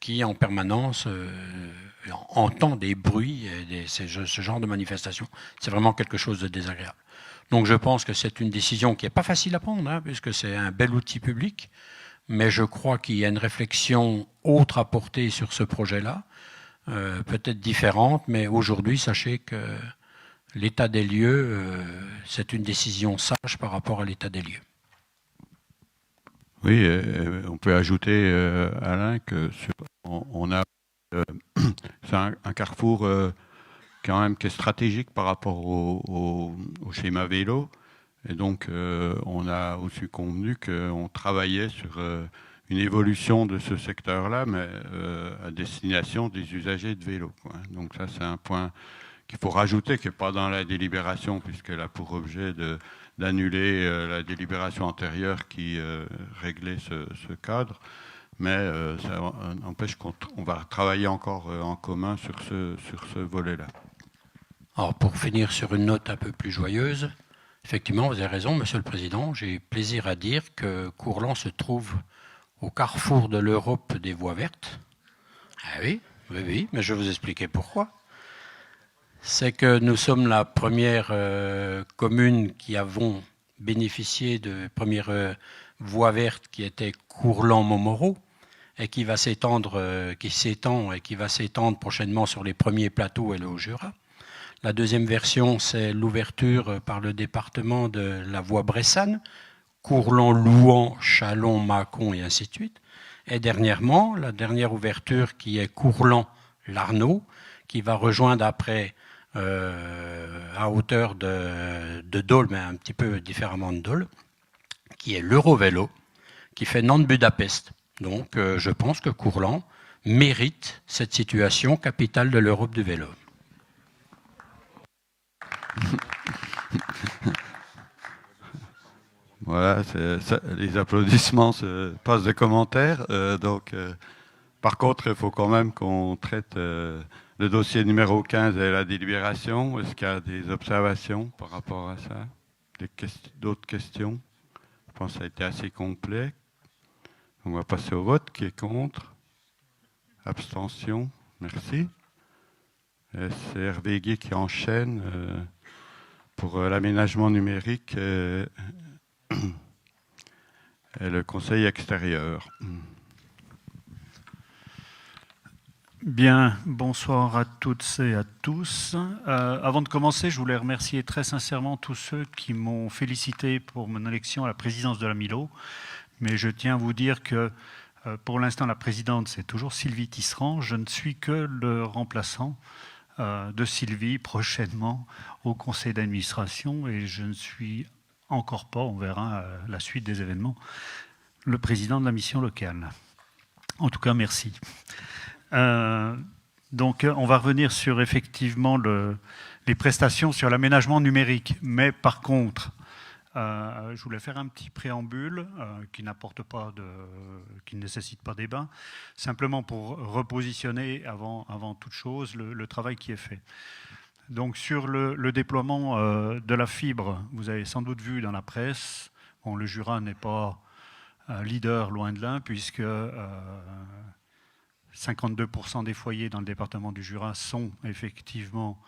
qui en permanence entend des bruits et ce genre de manifestations. C'est vraiment quelque chose de désagréable. Donc je pense que c'est une décision qui n'est pas facile à prendre, puisque c'est un bel outil public, mais je crois qu'il y a une réflexion autre à porter sur ce projet-là, peut-être différente, mais aujourd'hui, sachez que l'état des lieux, c'est une décision sage par rapport à l'état des lieux. Oui, on peut ajouter, Alain, que on a c'est un carrefour quand même qui est stratégique par rapport au schéma vélo. Et donc, on a aussi convenu qu'on travaillait sur une évolution de ce secteur-là, mais à destination des usagers de vélo, quoi. Donc ça, c'est un point qu'il faut rajouter, qui n'est pas dans la délibération, puisqu'elle a pour objet d'annuler la délibération antérieure qui réglait ce cadre. Mais ça n'empêche qu'on va travailler encore en commun sur ce volet-là. Alors, pour finir sur une note un peu plus joyeuse, effectivement, vous avez raison, Monsieur le Président, j'ai plaisir à dire que Courlan se trouve au carrefour de l'Europe des voies vertes. Ah oui, oui, mais je vais vous expliquer pourquoi. C'est que nous sommes la première commune qui avons bénéficié de première voie verte qui était Courlan-Montmoreau et qui va s'étendre, qui s'étend et qui va s'étendre prochainement sur les premiers plateaux et le Haut-Jura. La deuxième version, c'est l'ouverture par le département de la voie bressane, Courlan, Louhans, Châlons, Mâcon et ainsi de suite. Et dernièrement, la dernière ouverture qui est Courlan-Larnaud, qui va rejoindre après à hauteur de Dole, mais un petit peu différemment de Dole, qui est l'Eurovélo, qui fait Nantes-Budapest. Donc je pense que Courlan mérite cette situation capitale de l'Europe du vélo. Voilà, les applaudissements passent de commentaires. Par contre, il faut quand même qu'on traite le dossier numéro 15 et la délibération. Est-ce qu'il y a des observations par rapport à ça? D'autres questions? Je pense que ça a été assez complet. On va passer au vote. Qui est contre? Abstention? Merci. C'est Hervé Guy qui enchaîne pour l'aménagement numérique et le conseil extérieur. Bien, bonsoir à toutes et à tous. Avant de commencer, je voulais remercier très sincèrement tous ceux qui m'ont félicité pour mon élection à la présidence de la Milo. Mais je tiens à vous dire que pour l'instant, la présidente, c'est toujours Sylvie Tisserand. Je ne suis que le remplaçant de Sylvie prochainement au conseil d'administration et je ne suis encore pas, on verra la suite des événements, le président de la mission locale. En tout cas, merci. Donc, on va revenir sur effectivement les prestations sur l'aménagement numérique. Mais par contre, je voulais faire un petit préambule qui ne nécessite pas débat, simplement pour repositionner avant toute chose le travail qui est fait. Donc sur le déploiement de la fibre, vous avez sans doute vu dans la presse, bon, le Jura n'est pas leader loin de là, puisque 52% des foyers dans le département du Jura sont effectivement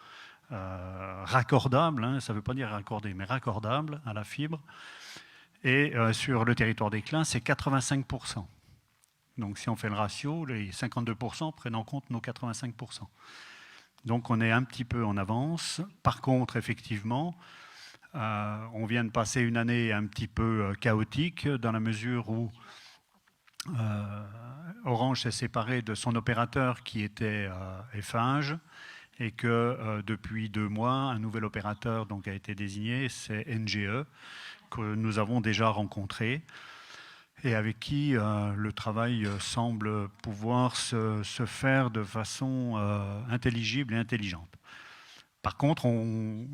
raccordables, hein, ça ne veut pas dire raccordés, mais raccordables à la fibre. Et sur le territoire des Clins, c'est 85%. Donc si on fait le ratio, les 52% prennent en compte nos 85%. Donc on est un petit peu en avance. Par contre, effectivement, on vient de passer une année un petit peu chaotique dans la mesure où Orange s'est séparé de son opérateur qui était Eiffage et que depuis 2 mois, un nouvel opérateur donc, a été désigné, c'est NGE, que nous avons déjà rencontré et avec qui le travail semble pouvoir se faire de façon intelligible et intelligente. Par contre,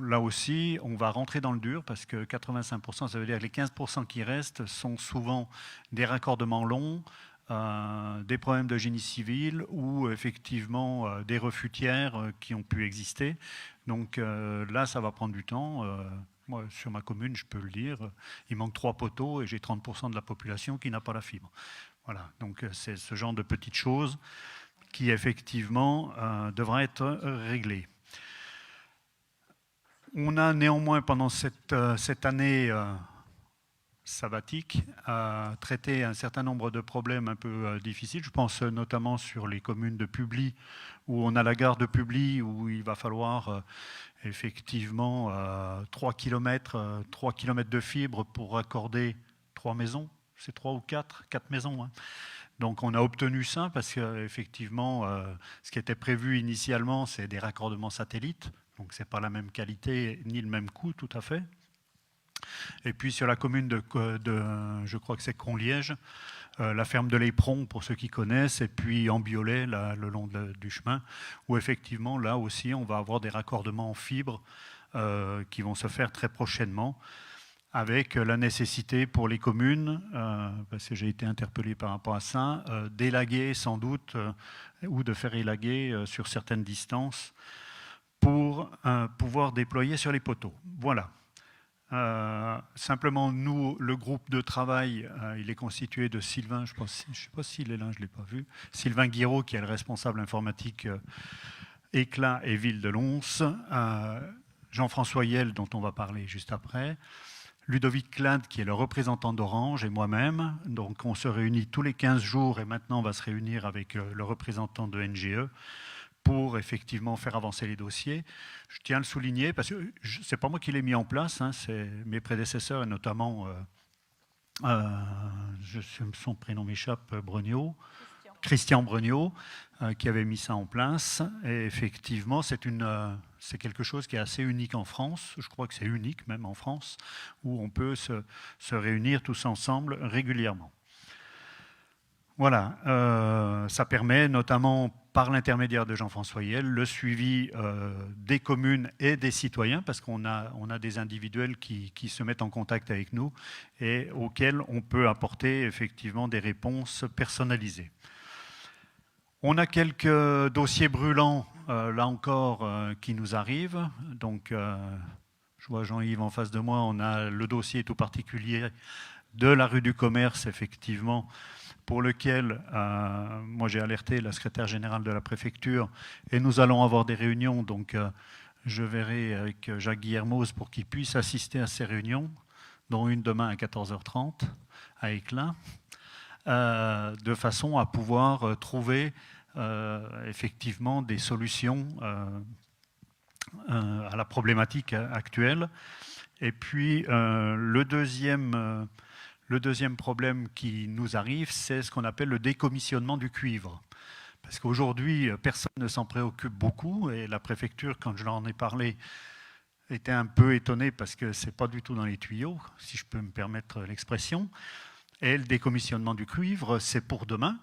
là aussi, on va rentrer dans le dur parce que 85%, ça veut dire que les 15% qui restent sont souvent des raccordements longs, des problèmes de génie civil ou effectivement des refutières qui ont pu exister. Donc là, ça va prendre du temps. Moi, sur ma commune, je peux le dire, il manque 3 poteaux et j'ai 30% de la population qui n'a pas la fibre. Voilà, donc c'est ce genre de petites choses qui effectivement devraient être réglées. On a néanmoins, pendant cette année sabbatique, traité un certain nombre de problèmes un peu difficiles. Je pense notamment sur les communes de Publi, où on a la gare de Publi, où il va falloir effectivement 3 km de fibre pour raccorder 3 maisons. C'est 3 ou 4 maisons. Hein. Donc on a obtenu ça parce qu'effectivement, ce qui était prévu initialement, c'est des raccordements satellites. Donc ce n'est pas la même qualité ni le même coût tout à fait. Et puis sur la commune je crois que c'est Conliège, la ferme de l'Éperon, pour ceux qui connaissent, et puis en Biolay, là, le long du chemin, où effectivement, là aussi, on va avoir des raccordements en fibre qui vont se faire très prochainement, avec la nécessité pour les communes, parce que j'ai été interpellé par rapport à ça, d'élaguer sans doute, ou de faire élaguer sur certaines distances, pour pouvoir déployer sur les poteaux. Voilà. Simplement, nous, le groupe de travail, il est constitué de Sylvain, je ne sais pas s'il est là, je ne l'ai pas vu, Sylvain Guiraud, qui est le responsable informatique Éclat et Ville de Lons, Jean-François Yel, dont on va parler juste après, Ludovic Clade, qui est le représentant d'Orange, et moi-même. Donc on se réunit tous les 15 jours, et maintenant on va se réunir avec le représentant de NGE, pour effectivement faire avancer les dossiers. Je tiens à le souligner, parce que ce n'est pas moi qui l'ai mis en place, hein, c'est mes prédécesseurs, et notamment, son prénom m'échappe, Christian Brognaud, qui avait mis ça en place. Et effectivement, c'est quelque chose qui est assez unique en France. Je crois que c'est unique même en France, où on peut se réunir tous ensemble régulièrement. Voilà, ça permet notamment, par l'intermédiaire de Jean-François Yel, le suivi des communes et des citoyens, parce qu'on a des individuels qui se mettent en contact avec nous et auxquels on peut apporter effectivement des réponses personnalisées. On a quelques dossiers brûlants, là encore, qui nous arrivent. Donc, je vois Jean-Yves en face de moi, on a le dossier tout particulier de la rue du Commerce, effectivement, pour lequel moi j'ai alerté la secrétaire générale de la préfecture, et nous allons avoir des réunions, donc je verrai avec Jacques Guillermoz pour qu'il puisse assister à ces réunions, dont une demain à 14h30 à Éclat, de façon à pouvoir trouver effectivement des solutions à la problématique actuelle. Et puis le deuxième problème qui nous arrive, c'est ce qu'on appelle le décommissionnement du cuivre. Parce qu'aujourd'hui, personne ne s'en préoccupe beaucoup, et la préfecture, quand je leur en ai parlé, était un peu étonnée parce que ce n'est pas du tout dans les tuyaux, si je peux me permettre l'expression. Et le décommissionnement du cuivre, c'est pour demain,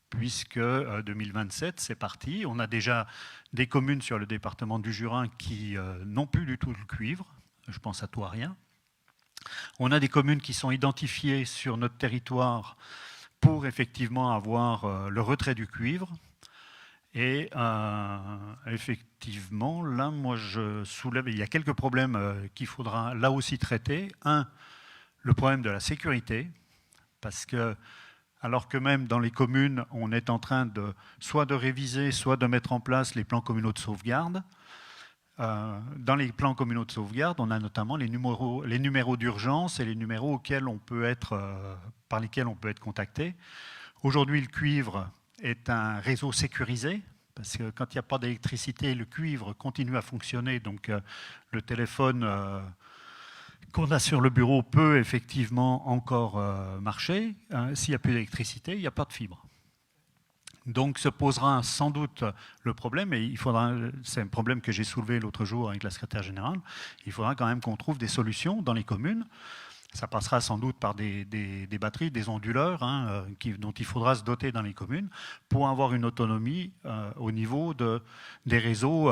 puisque 2027, c'est parti. On a déjà des communes sur le département du Jura qui n'ont plus du tout le cuivre. Je pense à Thoirien. On a des communes qui sont identifiées sur notre territoire pour effectivement avoir le retrait du cuivre. Et effectivement, là, moi, je soulève, il y a quelques problèmes qu'il faudra là aussi traiter. Un, le problème de la sécurité, parce que, alors que même dans les communes, on est en train soit de réviser, soit de mettre en place les plans communaux de sauvegarde. Dans les plans communaux de sauvegarde, on a notamment les numéros d'urgence et les numéros par lesquels on peut être contacté. Aujourd'hui, le cuivre est un réseau sécurisé, parce que quand il n'y a pas d'électricité, le cuivre continue à fonctionner, donc le téléphone qu'on a sur le bureau peut effectivement encore marcher. S'il n'y a plus d'électricité, il n'y a pas de fibre. Donc se posera sans doute le problème, et c'est un problème que j'ai soulevé l'autre jour avec la secrétaire générale, il faudra quand même qu'on trouve des solutions dans les communes. Ça passera sans doute par des batteries, des onduleurs, dont il faudra se doter dans les communes pour avoir une autonomie au niveau des réseaux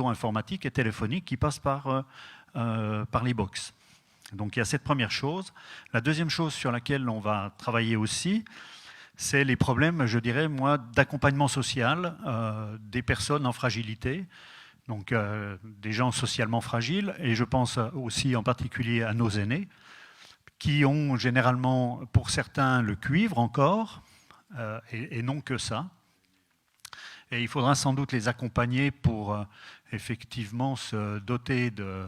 informatiques et téléphoniques qui passent par les box. Donc il y a cette première chose. La deuxième chose sur laquelle on va travailler aussi, c'est les problèmes, je dirais, moi, d'accompagnement social des personnes en fragilité, donc des gens socialement fragiles, et je pense aussi en particulier à nos aînés, qui ont généralement, pour certains, le cuivre encore, et non que ça. Et il faudra sans doute les accompagner pour effectivement se doter de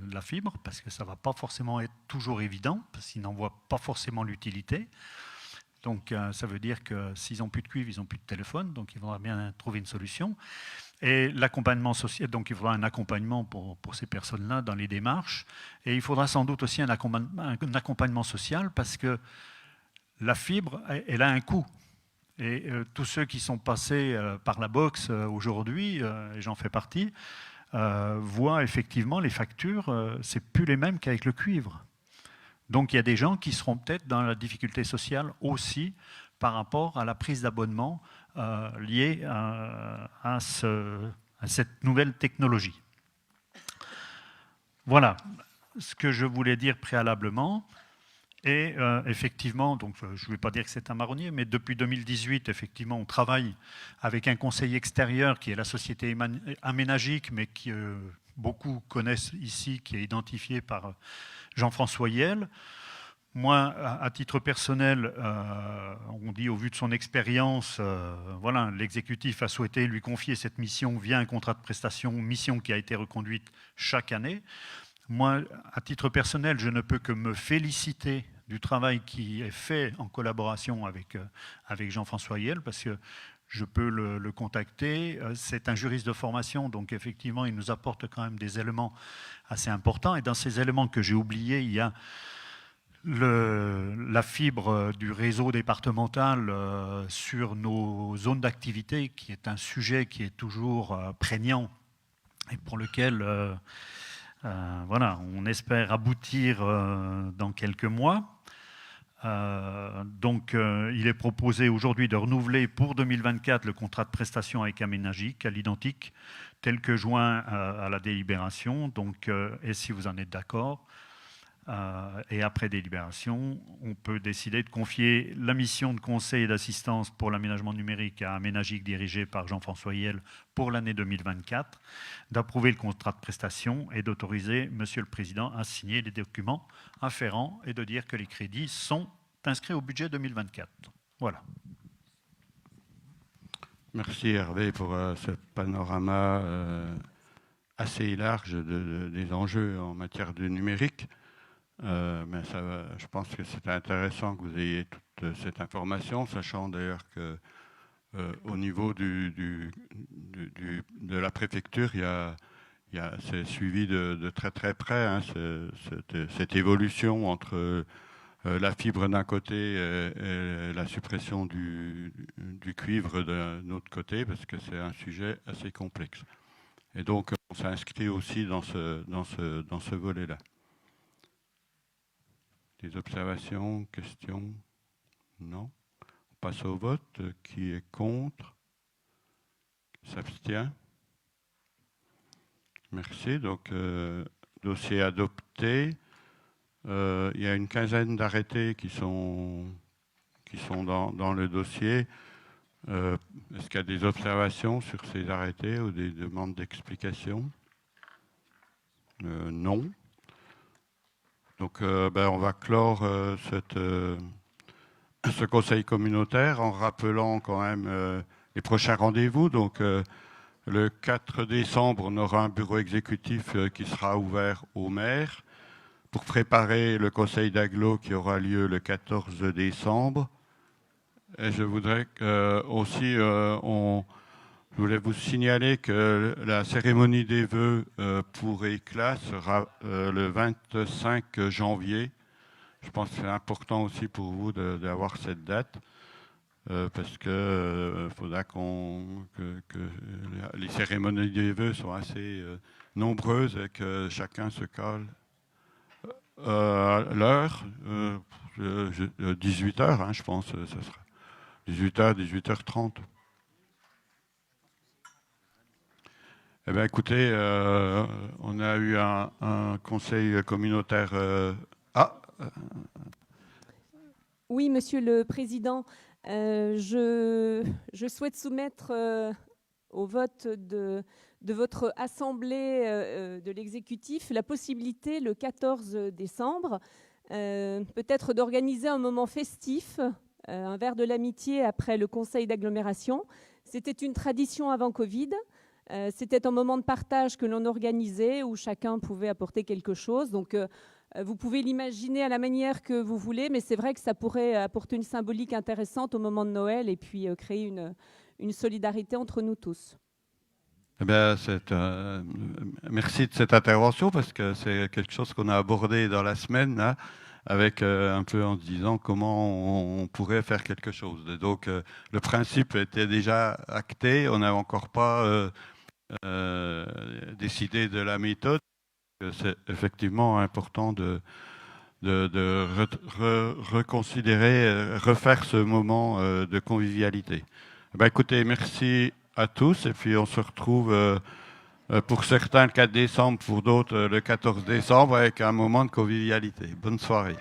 la fibre, parce que ça ne va pas forcément être toujours évident, parce qu'ils n'en voient pas forcément l'utilité. Donc ça veut dire que s'ils n'ont plus de cuivre, ils n'ont plus de téléphone, donc il faudra bien trouver une solution. Et l'accompagnement social, donc il faudra un accompagnement pour ces personnes-là dans les démarches. Et il faudra sans doute aussi un accompagnement social, parce que la fibre, elle a un coût. Et tous ceux qui sont passés par la box aujourd'hui, et j'en fais partie, voient effectivement les factures, c'est plus les mêmes qu'avec le cuivre. Donc il y a des gens qui seront peut-être dans la difficulté sociale aussi par rapport à la prise d'abonnement liée à cette nouvelle technologie. Voilà ce que je voulais dire préalablement. Et effectivement, donc, je ne vais pas dire que c'est un marronnier, mais depuis 2018, effectivement, on travaille avec un conseil extérieur qui est la société Aménagique, mais qui beaucoup connaissent ici, qui est identifié par Jean-François Yel. Moi, à titre personnel, on dit au vu de son expérience, voilà, l'exécutif a souhaité lui confier cette mission via un contrat de prestation, mission qui a été reconduite chaque année. Moi, à titre personnel, je ne peux que me féliciter du travail qui est fait en collaboration avec Jean-François Yel, parce que je peux le contacter. C'est un juriste de formation, donc effectivement, il nous apporte quand même des éléments assez importants. Et dans ces éléments que j'ai oubliés, il y a la fibre du réseau départemental sur nos zones d'activité, qui est un sujet qui est toujours prégnant et pour lequel voilà, on espère aboutir dans quelques mois. Donc, il est proposé aujourd'hui de renouveler pour 2024 le contrat de prestation avec Aménagique à l'identique, tel que joint à la délibération. Donc, et si vous en êtes d'accord, et après délibération, on peut décider de confier la mission de conseil et d'assistance pour l'aménagement numérique à Aménagique dirigée par Jean-François Yel pour l'année 2024, d'approuver le contrat de prestation et d'autoriser Monsieur le Président à signer les documents afférents et de dire que les crédits sont inscrits au budget 2024. Voilà. Merci Hervé pour ce panorama assez large des enjeux en matière de numérique. Mais je pense que c'est intéressant que vous ayez toute cette information, sachant d'ailleurs que au niveau de la préfecture, c'est suivi de très très près hein, cette évolution entre la fibre d'un côté et la suppression du cuivre d'un autre côté, parce que c'est un sujet assez complexe. Et donc, on s'inscrit aussi dans ce volet-là. Des observations, questions? Non. On passe au vote. Qui est contre? Qui s'abstient? Merci. Donc, dossier adopté. Il y a une quinzaine d'arrêtés qui sont dans le dossier. Est-ce qu'il y a des observations sur ces arrêtés ou des demandes d'explication? Non. Donc, on va clore ce conseil communautaire en rappelant quand même les prochains rendez-vous. Donc, le 4 décembre, on aura un bureau exécutif qui sera ouvert aux maires pour préparer le conseil d'agglo qui aura lieu le 14 décembre. Et je voudrais aussi, je voulais vous signaler que la cérémonie des vœux pour Éclat sera le 25 janvier. Je pense que c'est important aussi pour vous d'avoir cette date parce que faudra que les cérémonies des vœux sont assez nombreuses et que chacun se cale l'heure, 18h, hein, je pense, ce sera 18h, 18h30. Eh bien, écoutez, on a eu un conseil communautaire. Oui, Monsieur le Président, je souhaite soumettre au vote de votre assemblée de l'exécutif la possibilité, le 14 décembre, peut-être d'organiser un moment festif, un verre de l'amitié après le conseil d'agglomération. C'était une tradition avant Covid. C'était un moment de partage que l'on organisait où chacun pouvait apporter quelque chose. Donc, vous pouvez l'imaginer à la manière que vous voulez, mais c'est vrai que ça pourrait apporter une symbolique intéressante au moment de Noël et puis créer une solidarité entre nous tous. Eh bien, merci de cette intervention parce que c'est quelque chose qu'on a abordé dans la semaine là, avec un peu en se disant comment on pourrait faire quelque chose. Et donc, le principe était déjà acté, on n'a encore pas décidé de la méthode. C'est effectivement important reconsidérer, refaire ce moment de convivialité. Écoutez, merci à tous et puis on se retrouve pour certains le 4 décembre, pour d'autres le 14 décembre avec un moment de convivialité. Bonne soirée.